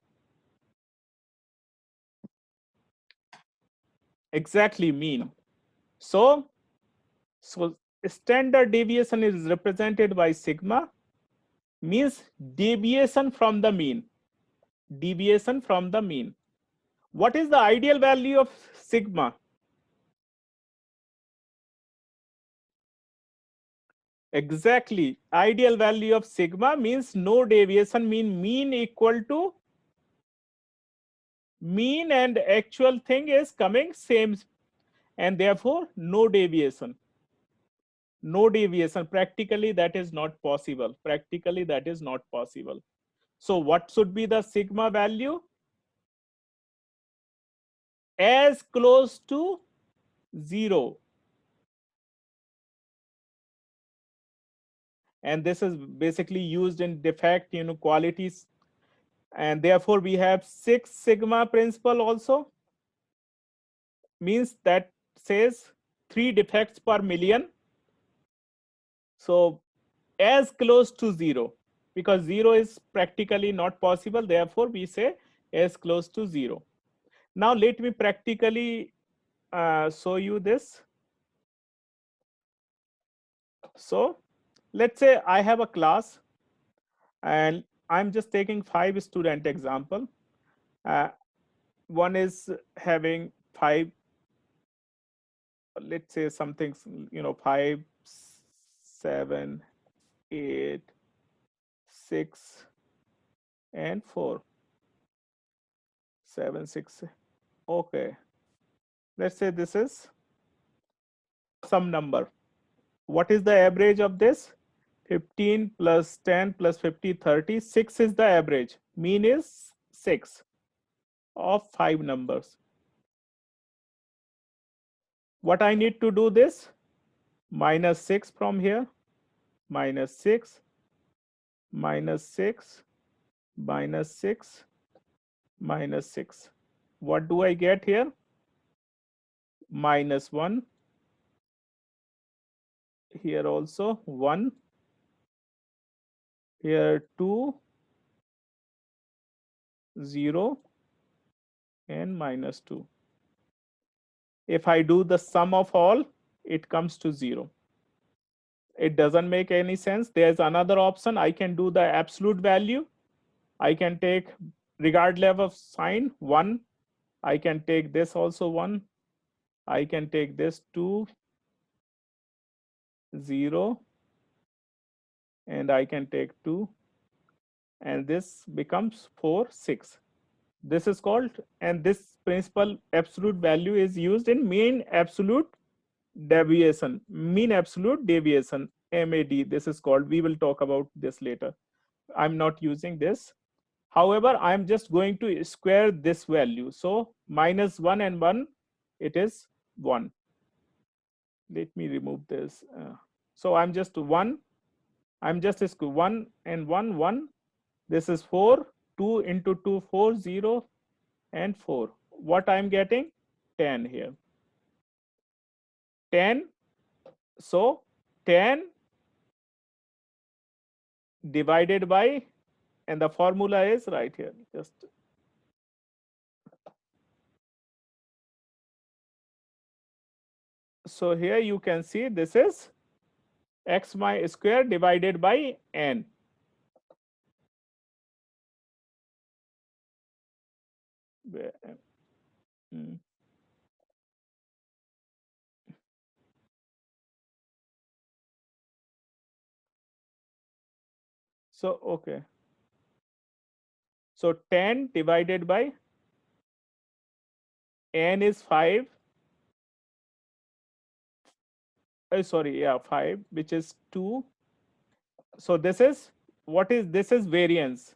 [SPEAKER 1] Exactly, mean. So standard deviation is represented by sigma, means deviation from the mean. Deviation from the mean. What is the ideal value of sigma? Exactly. Ideal value of sigma means no deviation, mean equal to mean and actual thing is coming same, and therefore no deviation. No deviation. Practically that is not possible. Practically that is not possible. So what should be the sigma value? As close to 0. And this is basically used in defect qualities, and therefore we have 6 sigma principle also, means that says 3 defects per million. So as close to 0, because 0 is practically not possible, therefore we say as close to 0. Now let me practically show you this. So let's say I have a class and I'm just taking 5 student example. One is having 5, let's say something, 5, 7, 8, 6, and 4. 7, 6. Okay. Let's say this is some number. What is the average of this? 15 plus 10 plus 50, 30. 6 is the average. Mean is 6 of 5 numbers. What I need to do this? Minus 6 from here. Minus 6. Minus 6. Minus 6. Minus 6. What do I get here? Minus 1. Here also 1. Here 2, 0, and minus 2. If I do the sum of all, it comes to 0. It doesn't make any sense. There's another option. I can do the absolute value. I can take, regardless of sign, 1. I can take this also 1. I can take this 2, 0, and I can take 2. And this becomes 4, 6. This is called, and this principle absolute value is used in mean absolute deviation, mean absolute deviation, MAD. This is called. We will talk about this later. I'm not using this. However, I'm just going to square this value. So minus 1 and 1, it is 1. Let me remove this. So I'm just 1. I'm just 1 and 1, 1. This is 4. 2 into 2, 4, 0, and 4. What I'm getting? 10 here. 10. So 10 divided by, and the formula is right here. Just so here you can see this is x my square divided by n. Mm. So okay. So 10 divided by n is 5. Sorry, yeah, 5, which is 2. So this is, what is this? Is variance.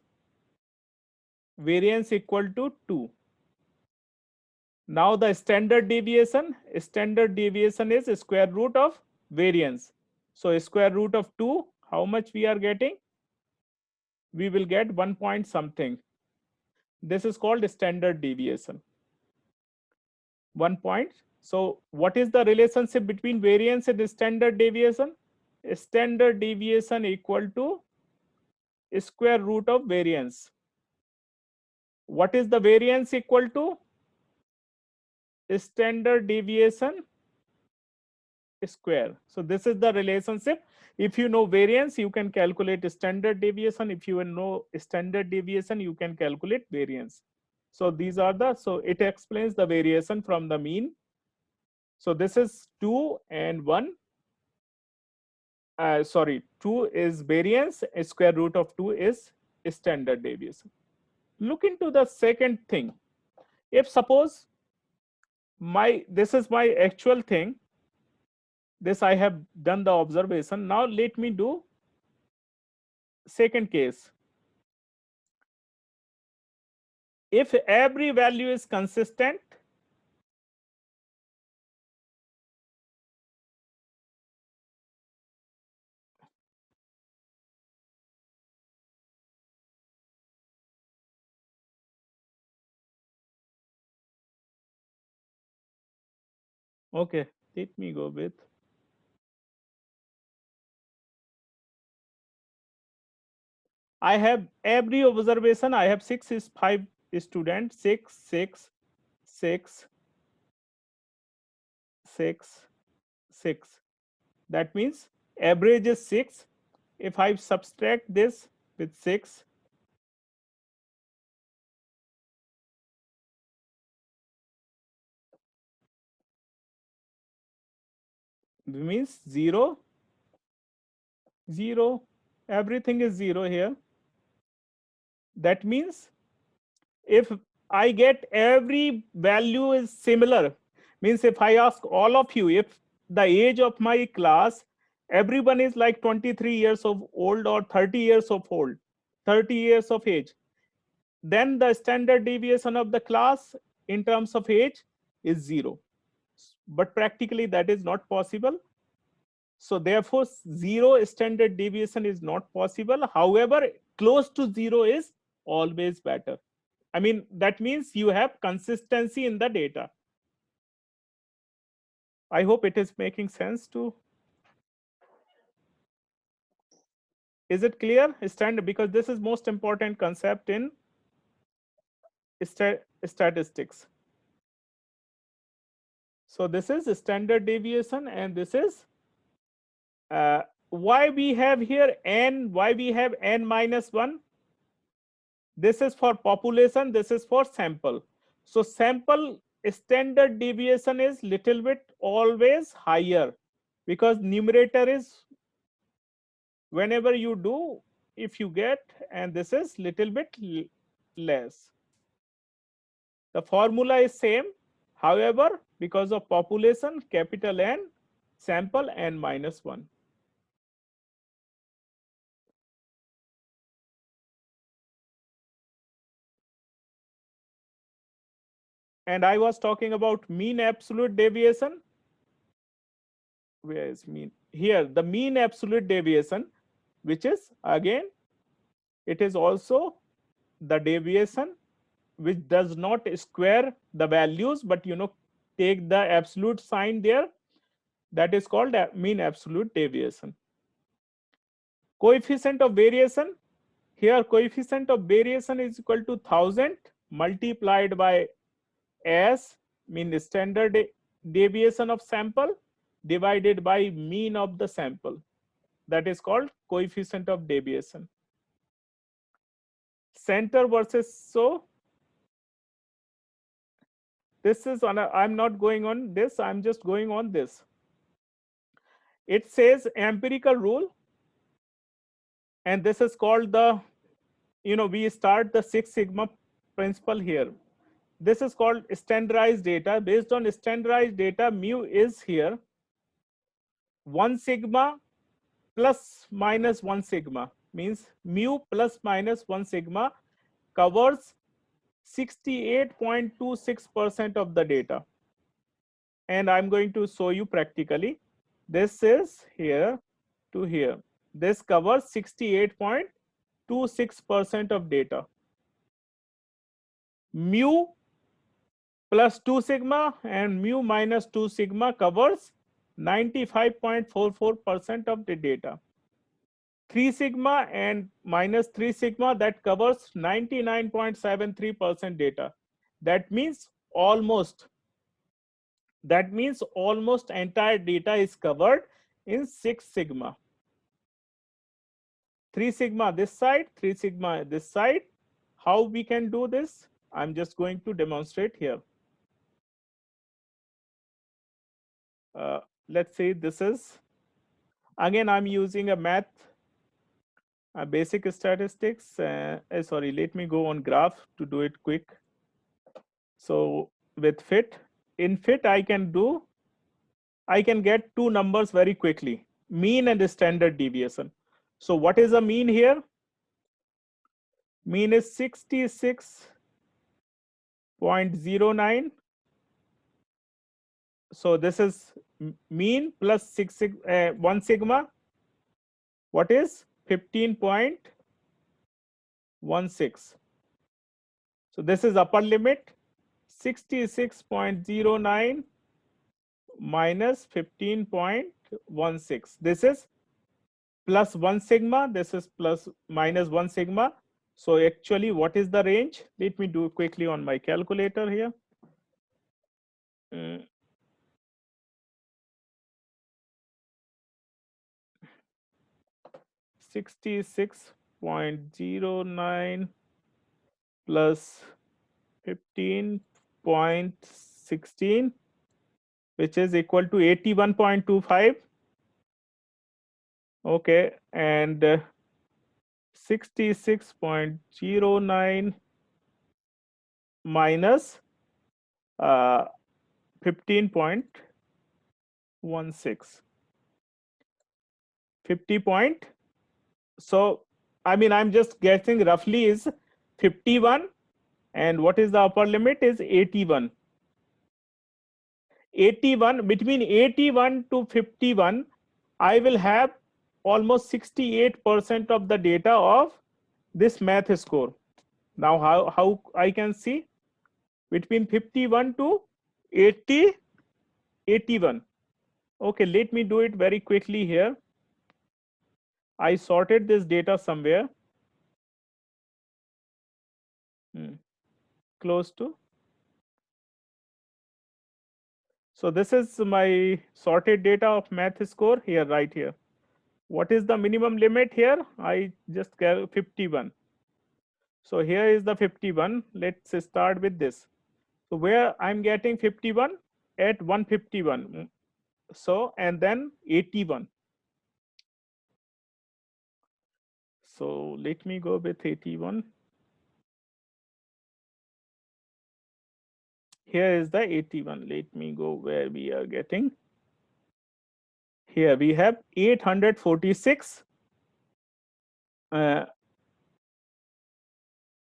[SPEAKER 1] Variance equal to 2. Now the standard deviation is square root of variance. So square root of 2, how much we are getting? We will get 1 point something. This is called standard deviation. 1 point. So what is the relationship between variance and standard deviation? Standard deviation equal to square root of variance. What is the variance equal to? Standard deviation square. So this is the relationship. If you know variance, you can calculate standard deviation. If you know standard deviation, you can calculate variance. So these are the, so it explains the variation from the mean. So this is 2 and 1. sorry, 2 is variance, square root of 2 is standard deviation. Look into the second thing. If suppose this is my actual thing, this I have done the observation. Now let me do second case. If every value is consistent, okay, let me go with I have every observation. I have 6 is 5 students, 6, 6, 6, 6, 6. That means average is 6. If I subtract this with 6, means 0, 0. Everything is 0 here. That means if I get every value is similar, means if I ask all of you, if the age of my class, everyone is like 23 years of old or 30 years of old, 30 years of age, then the standard deviation of the class in terms of age is 0. But practically that is not possible. So therefore, 0 standard deviation is not possible. However, close to 0 is always better. I mean, that means you have consistency in the data. I hope it is making sense to. Is it clear? Standard, because this is most important concept in statistics. So this is standard deviation, and this is why we have here n, why we have n minus 1. This is for population, this is for sample. So sample standard deviation is little bit always higher, because numerator is whenever you do, if you get, and this is little bit less. The formula is same. However, because of population, capital N, sample n minus 1. And I was talking about mean absolute deviation. Where is mean? Here, the mean absolute deviation, which is again, it is also the deviation which does not square the values, but take the absolute sign there. That is called mean absolute deviation. Coefficient of variation. Here, coefficient of variation is equal to 1000 multiplied by S, mean standard deviation of sample, divided by mean of the sample. That is called coefficient of deviation. Center versus, so this is on I'm not going on this, I'm just going on this. It says empirical rule, and this is called the, we start the Six Sigma principle here. This is called standardized data. Based on standardized data, mu is here 1 sigma plus minus 1 sigma, means mu plus minus 1 sigma covers 68.26% of the data. And I'm going to show you practically. This is here to here. This covers 68.26% of data. Mu plus 2 sigma and mu minus 2 sigma covers 95.44% of the data. 3 sigma and minus 3 sigma, that covers 99.73% data. That means almost entire data is covered in 6 sigma. 3 sigma this side, 3 sigma this side. How we can do this? I'm just going to demonstrate here. Let's say this is, Again, I'm using a math, basic statistics. Sorry, let me go on graph to do it quick. So with fit, in fit, I can get two numbers very quickly, mean and standard deviation. So what is the mean here? Mean is 66.09. So this is mean plus 1 sigma. What is 15.16? So this is upper limit, 66.09 minus 15.16. This is plus 1 sigma. This is plus minus 1 sigma. So actually, what is the range? Let me do quickly on my calculator here. 66.09 plus 15.16, which is equal to 81.25. Okay, and 66.09 minus 15.16. 50 point. So, I mean, I'm just guessing roughly is 51. And what is the upper limit is 81. 81, between 81 to 51, I will have almost 68% of the data of this math score. Now, how I can see between 51 to 80, 81. Okay, let me do it very quickly here. I sorted this data somewhere. Close to. So this is my sorted data of math score here, right here. What is the minimum limit here? I just get 51. So here is the 51. Let's start with this. So where I'm getting 51 at 151. So, and then 81. So let me go with 81. Here is the 81. Let me go where we are getting. Here we have 846.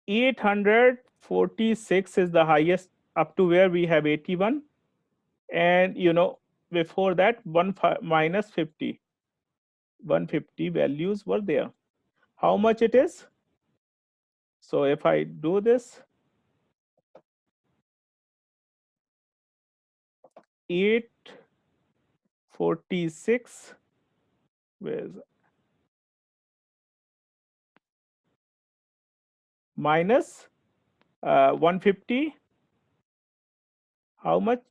[SPEAKER 1] 846 is the highest up to where we have 81. And before that, minus 50. 150 values were there. How much it is? So if I do this, 846, where's minus 150, how much?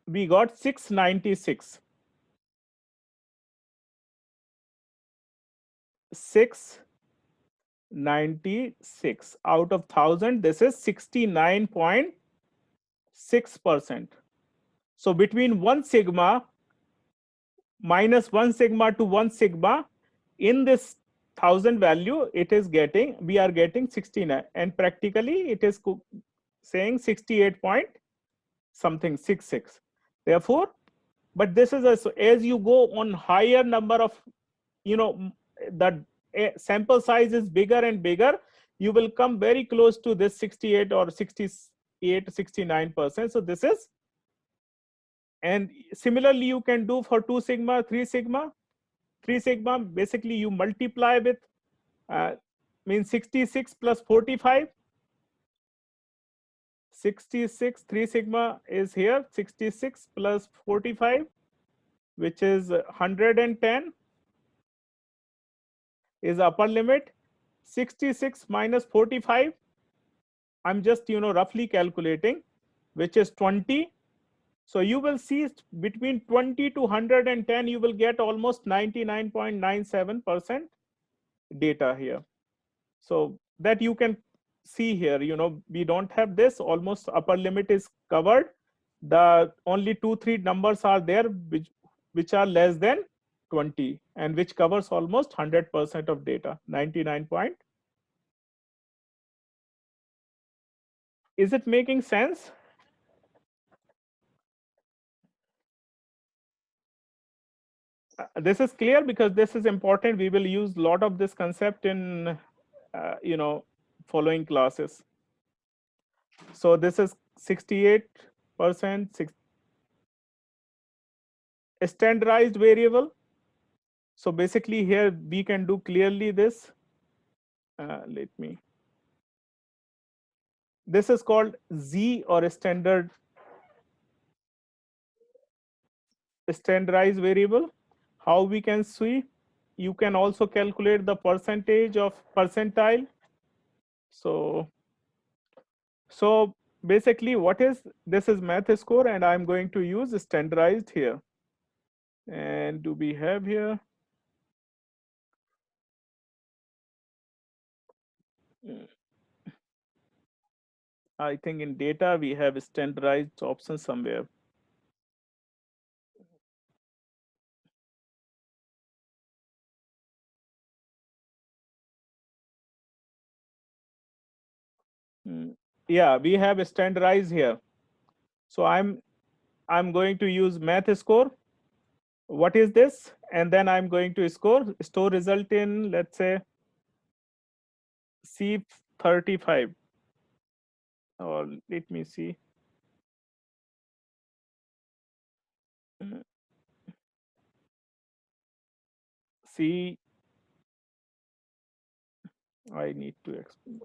[SPEAKER 1] We got 696. 696 out of 1000. This is 69.6%. So between 1 sigma minus 1 sigma to 1 sigma, in this 1000 value, we are getting 69, and practically it is saying 68 point something 66. Therefore, but this is as you go on higher number of, the sample size is bigger and bigger, you will come very close to this 68 or 68, 69%. So this is, and similarly you can do for 2 sigma, 3 sigma. 3 sigma, basically you multiply with means 66 plus 45. 66, 3 sigma is here, 66 plus 45, which is 110 is upper limit. 66 minus 45, I'm just roughly calculating, which is 20. So you will see between 20 to 110, you will get almost 99.97% data here. So that you can see here, we don't have this, almost upper limit is covered. The only 2-3 numbers are there which are less than 20, and which covers almost 100% of data, 99 point. Is it making sense? This is clear because this is important. We will use a lot of this concept in, following classes. So this is 68%, standardized variable. So basically here we can do clearly this. This is called Z, or standardized variable. How we can see? You can also calculate the percentage of percentile. So basically what is this is math score, and I'm going to use standardized here. And do we have here? I think in data we have standardized option somewhere. Yeah, we have standardized here. So I'm going to use math score. What is this? And then I'm going to store result in, let's say, C35, or let me see. C, I need to explain.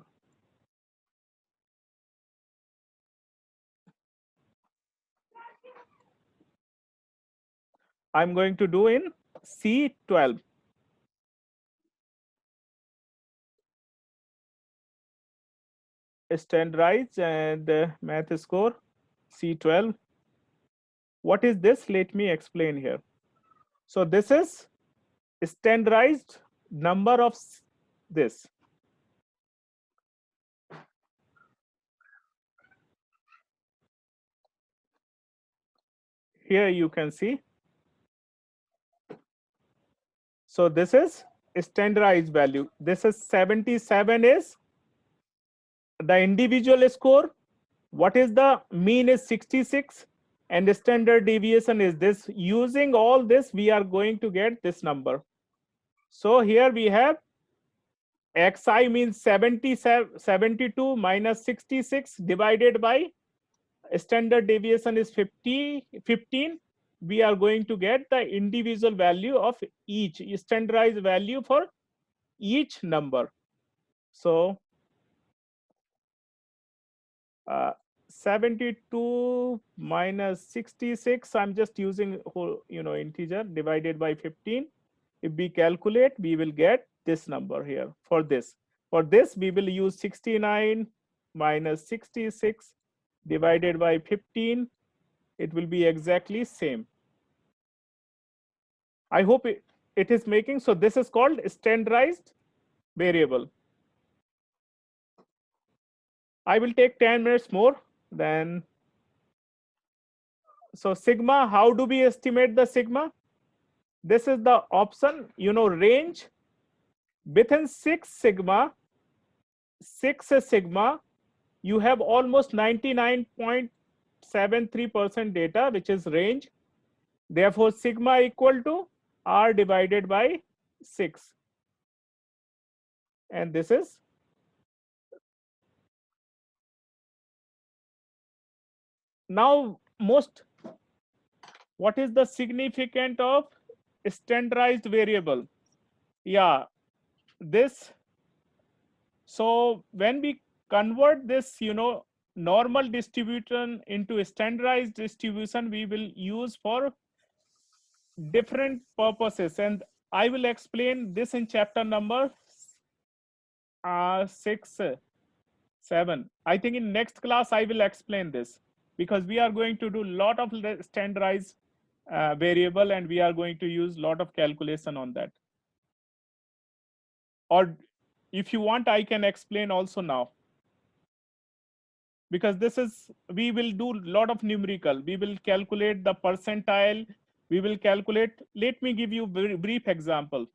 [SPEAKER 1] I'm going to do in C12. Standardized and math score C12. What is this? Let me explain here. So this is standardized number of this. Here you can see. So this is standardized value. This is 77 is the individual score. What is the mean is 66, and the standard deviation is this. Using all this, we are going to get this number. So here we have xi means 72 minus 66 divided by standard deviation is 15. We are going to get the individual value of each standardized value for each number. So 72 minus 66, I'm just using whole integer, divided by 15. If we calculate, we will get this number here. For this we will use 69 minus 66 divided by 15. It will be exactly same. I hope it is making. So this is called standardized variable. I will take 10 minutes more. Then so sigma, how do we estimate the sigma? This is the option, range within 6 sigma, you have almost 99.73% data, which is range. Therefore, sigma equal to R divided by 6. And this is now what is the significance of standardized variable? Yeah, this. So when we convert this, normal distribution into a standardized distribution, we will use for different purposes, and I will explain this in chapter number 6, 7. I think in next class I will explain this, because we are going to do a lot of standardized variable, and we are going to use a lot of calculation on that. Or if you want, I can explain also now, because this is, we will do a lot of numerical. We will calculate the percentile, We will calculate. Let me give you a very brief example.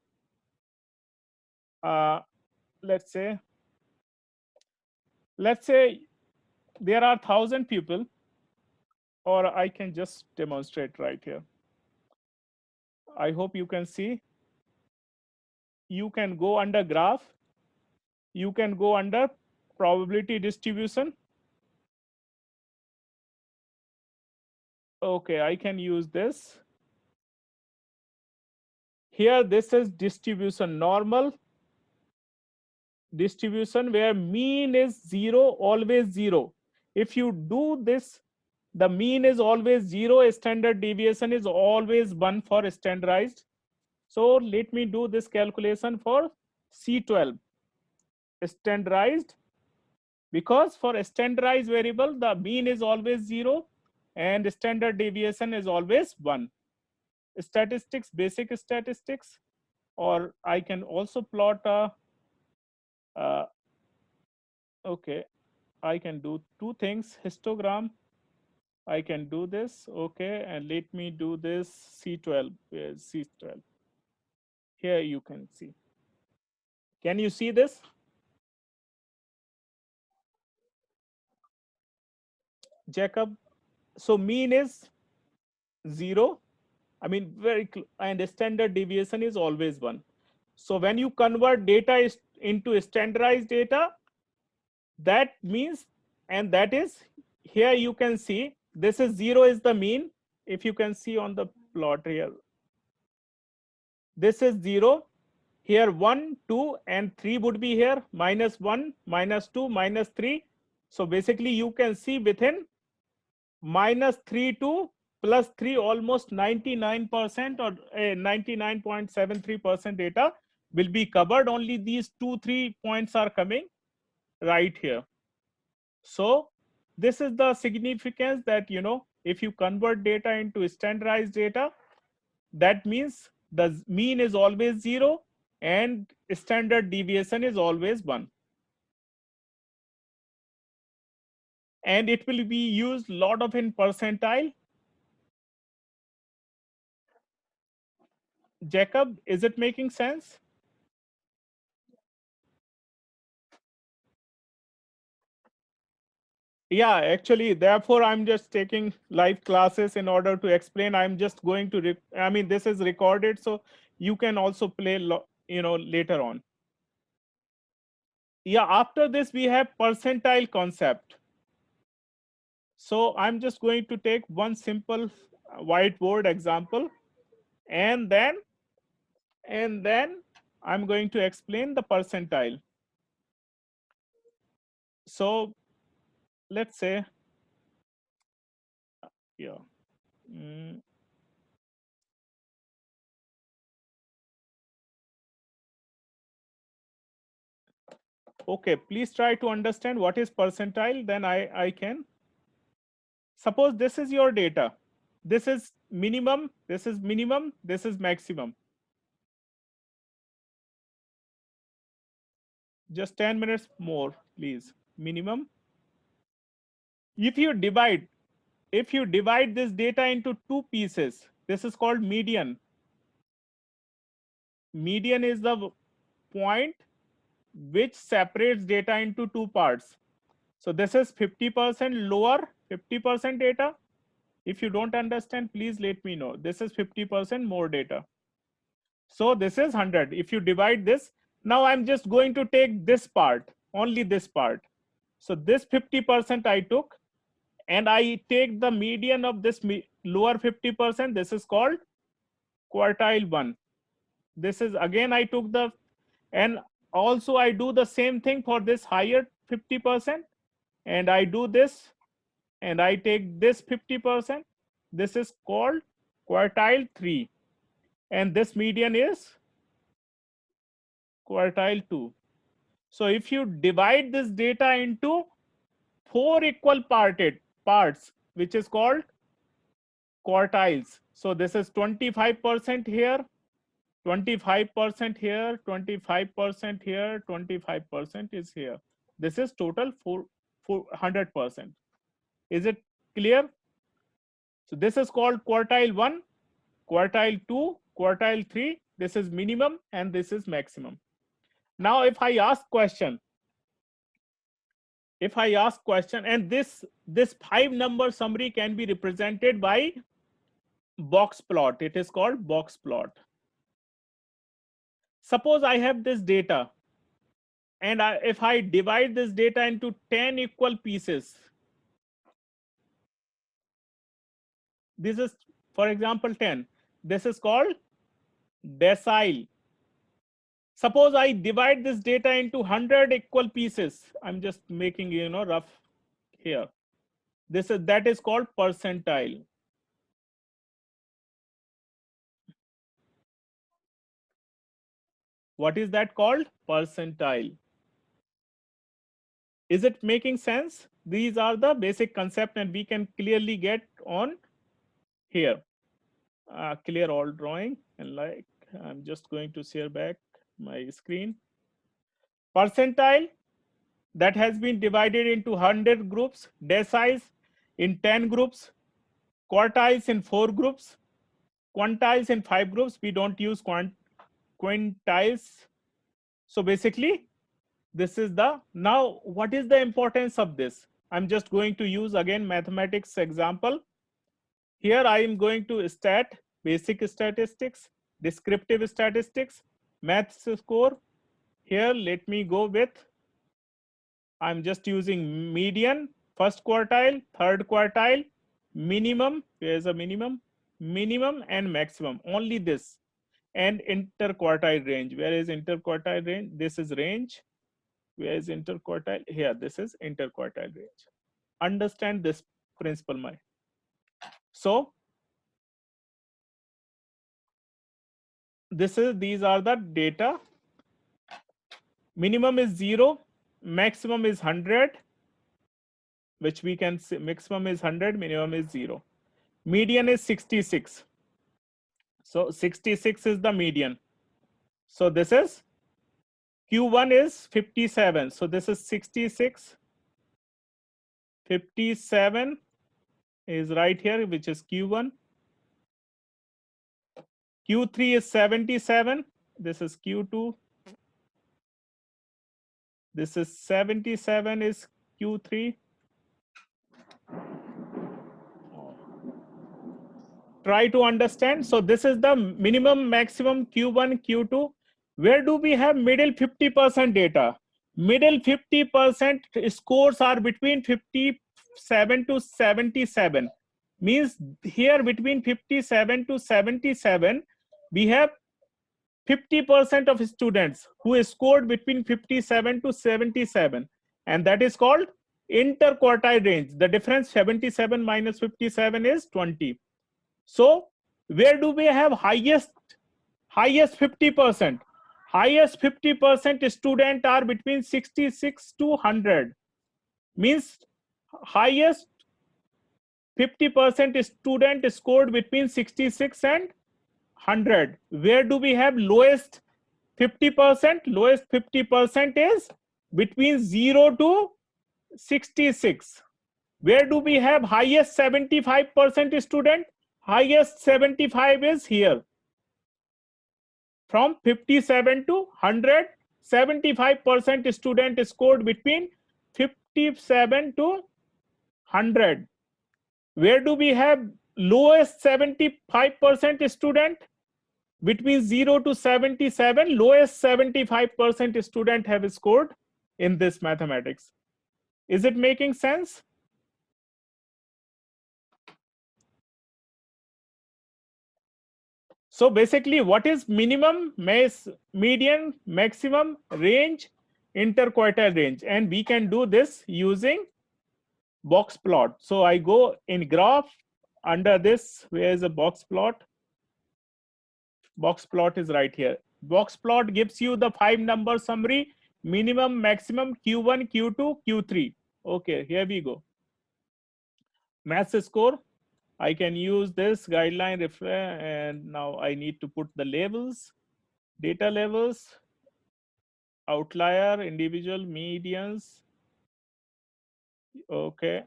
[SPEAKER 1] Uh, let's say there are 1,000 people, or I can just demonstrate right here. I hope you can see. You can go under graph. You can go under probability distribution. Okay, I can use this. Here, this is distribution, normal distribution, where mean is 0, always 0. If you do this, the mean is always 0, standard deviation is always 1 for standardized. So let me do this calculation for C12 standardized, because for a standardized variable, the mean is always 0 and standard deviation is always 1. Statistics, basic statistics, or I can also plot a, okay, I can do two things, histogram. I can do this, okay, and let me do this C12, C12. Here you can see. Can you see this? Jacob, so mean is 0. I mean, and standard deviation is always 1. So when you convert data into standardized data, that means, and that is, here you can see, this is 0 is the mean. If you can see on the plot here, this is 0. Here 1, 2, and 3 would be here, -1, -2, -3. So basically you can see within -3 to +3, almost 99% or 99.73% data will be covered. Only these 2-3 points are coming right here. So this is the significance that, if you convert data into standardized data, that means the mean is always 0 and standard deviation is always 1. And it will be used lot of in percentile. Jacob, is it making sense? Yeah, actually, therefore I'm just taking live classes in order to explain. I'm just going to I mean, this is recorded, so you can also play later on. Yeah, after this we have percentile concept. So I'm just going to take one simple whiteboard example, and then I'm going to explain the percentile. So let's say, yeah. Mm, okay, please try to understand what is percentile, then I can. Suppose this is your data. This is minimum, this is minimum, this is maximum. Just 10 minutes more, please. Minimum. If you divide this data into two pieces, this is called median. Median is the point which separates data into two parts. So this is 50% lower, 50% data. If you don't understand, please let me know. This is 50% more data. So this is 100. If you divide this, now I'm just going to take this part, only this part. So this 50% I took, and I take the median of this lower 50%. This is called quartile 1. This is again I took the, and also I do the same thing for this higher 50%, and I do this, and I take this 50%. This is called quartile 3, and this median is quartile 2. So if you divide this data into 4 equal parts, which is called quartiles. So this is 25% here, 25% here, 25% here, 25% is here. This is total 400%. Is it clear? So this is called quartile 1. quartile 2, quartile 3, this is minimum and this is maximum. Now if I ask question, and this 5-number summary can be represented by box plot. It is called box plot. Suppose I have this data, and if I divide this data into 10 equal pieces, this is, for example, 10. This is called decile. Suppose I divide this data into 100 equal pieces. I'm just making, rough here. That is called percentile. What is that called? Percentile. Is it making sense? These are the basic concept, and we can clearly get on here. Clear all drawing, and like I'm just going to share back my screen. Percentile, that has been divided into 100 groups, deciles in 10 groups, quartiles in 4 groups, quantiles in 5 groups. We don't use quintiles. So basically, this is the, now what is the importance of this? I'm just going to use again mathematics example. Here I am going to basic statistics, descriptive statistics, math score. Here let me go with, I'm just using median, first quartile, third quartile, minimum, here's a minimum, and maximum, only this, and interquartile range. Where is interquartile range? This is range. Where is interquartile? Here, this is interquartile range. Understand this principle, my. So these are the data. Minimum is 0, maximum is 100, which we can say maximum is 100, minimum is 0. Median is 66. So 66 is the median. So this is Q1 is 57. So this is 66. 57 is right here, which is Q1. Q3 is 77. This is Q2. This is 77 is Q3. Try to understand. So this is the minimum, maximum, Q1, Q2. Where do we have middle 50% data? Middle 50% scores are between 57 to 77. Means here between 57 to 77, we have 50% of students who scored between 57 to 77. And that is called interquartile range. The difference 77 minus 57 is 20. So where do we have highest 50%? Highest 50% student are between 66 to 100. Means highest 50% student scored between 66 and 100. Where do we have lowest 50%? Lowest 50% is between 0 to 66. Where do we have highest 75% student? Highest 75 is here. From 57 to 100, 75% student scored between 57 to 100. Where do we have lowest 75% student? Between 0 to 77, lowest 75% student have scored in this mathematics. Is it making sense? So basically, what is minimum, median, maximum, range, interquartile range? And we can do this using box plot. So I go in graph under this, where is a box plot? Box plot is right here. Box plot gives you the 5-number summary, minimum, maximum, Q1, Q2, Q3. Okay, here we go. Math score. I can use this guideline and now I need to put the labels, data levels, outlier, individual, medians. Okay,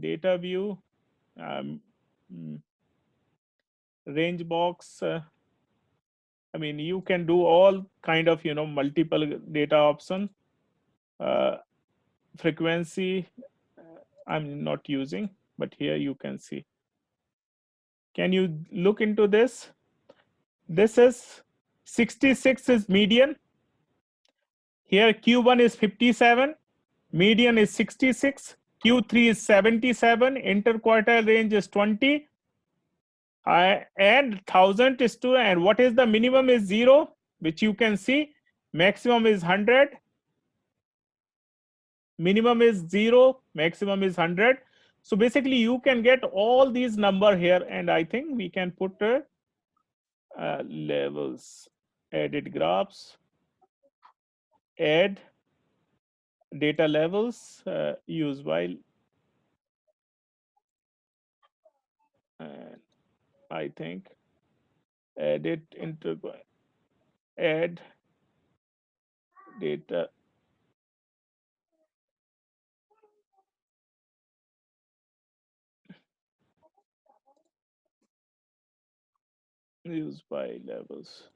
[SPEAKER 1] data view. range box. I mean, you can do all kind of, multiple data option. Frequency, I'm not using, but here you can see. Can you look into this? This is 66 is median. Here Q1 is 57, median is 66, Q3 is 77, interquartile range is 20, and 1000 is 2, and what is the minimum is 0, which you can see. Maximum is 100, minimum is 0, maximum is 100. So basically you can get all these number here, and I think we can put levels, edit graphs, add data levels, use while, and I think edit into add data use by levels.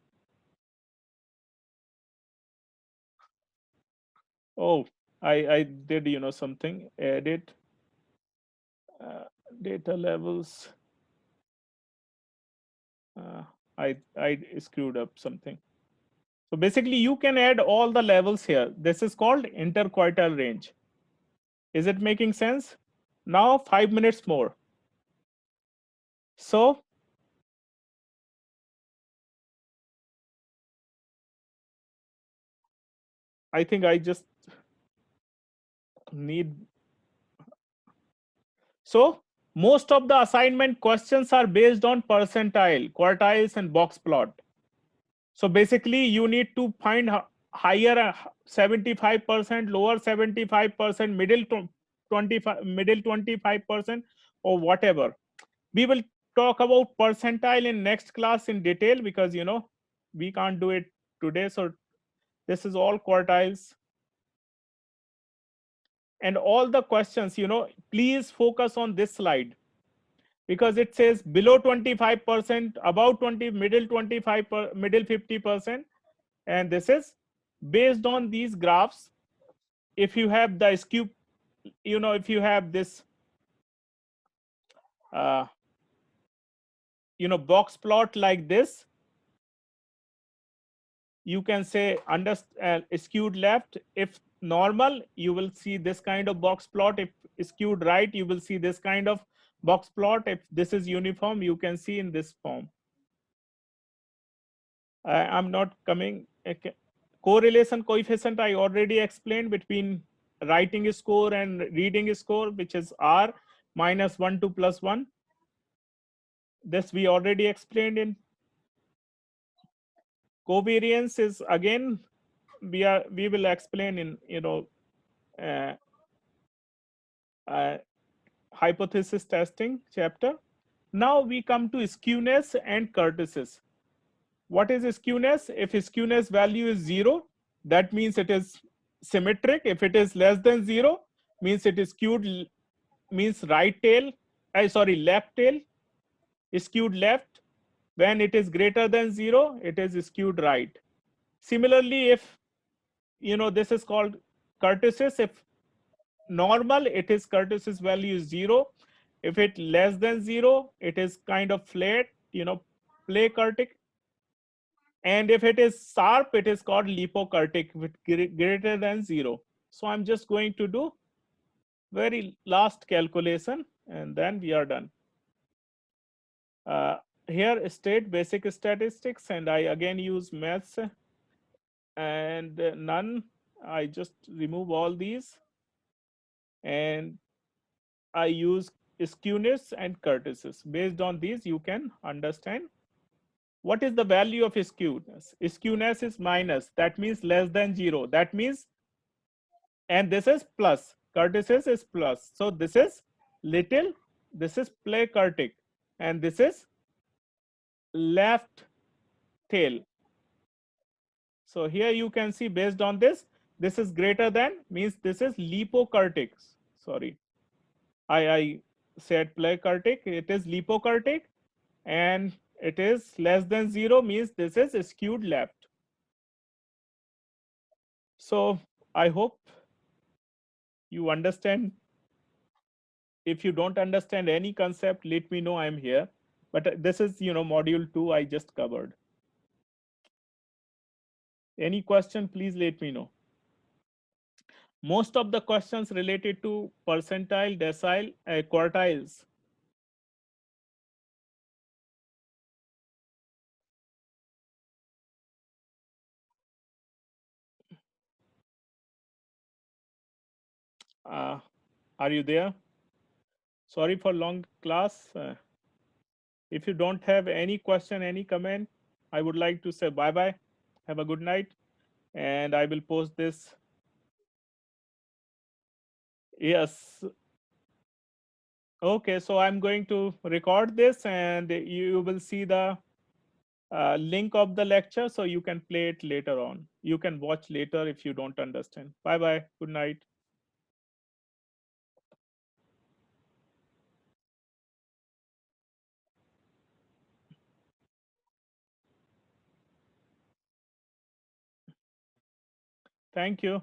[SPEAKER 1] Oh, I did something, edit data levels. I screwed up something. So basically you can add all the levels here. This is called interquartile range. Is it making sense? Now 5 minutes more. So I think I just need. So most of the assignment questions are based on percentile, quartiles, and box plot. So basically you need to find higher 75%, lower 75%, middle 25%, or whatever. We will talk about percentile in next class in detail, because we can't do it today. So this is all quartiles. And all the questions, please focus on this slide, because it says below 25%, above 20, middle 25, middle 50%. And this is based on these graphs. If you have the skew, if you have this uh, box plot like this, you can say under skewed left. If normal, you will see this kind of box plot. If skewed right, you will see this kind of box plot. If this is uniform, you can see in this form. I'm not coming. Correlation coefficient I already explained, between writing score and reading score, which is R minus 1 to plus 1. This we already explained. In covariance is, again, we will explain in uh, hypothesis testing chapter. Now we come to skewness and kurtosis. What is skewness? If skewness value is 0, that means it is symmetric. If it is less than 0, means it is skewed, means right tail, left tail, skewed left. When it is greater than 0, it is skewed right. Similarly, if this is called kurtosis. If normal, it is kurtosis value is 0. If it less than 0, it is kind of flat, pleokurtic. And if it is sharp, it is called lipokurtic, with greater than 0. So I'm just going to do very last calculation, and then we are done. Here state basic statistics, and I again use maths, and none. I just remove all these, and I use skewness and kurtosis. Based on these, you can understand what is the value of skewness. Skewness is minus, that means less than 0. That means, and this is plus. Kurtosis is plus. So this is little, this is pleokurtic, and this is left tail. So here you can see, based on this is greater than, means this is lipokurtic. Sorry, I said pleokurtic. It is lipokurtic, and it is less than 0 means this is skewed left. So I hope you understand. If you don't understand any concept, let me know, I'm here. But this is, module 2 I just covered. Any question, please let me know. Most of the questions related to percentile, decile, quartiles. Uh, are you there? Sorry for long class. If you don't have any question, any comment, I would like to say bye bye. Have a good night. And I will post this. Yes. Okay. So I'm going to record this and you will see the link of the lecture so you can play it later on. You can watch later if you don't understand. Bye bye. Good night. Thank you.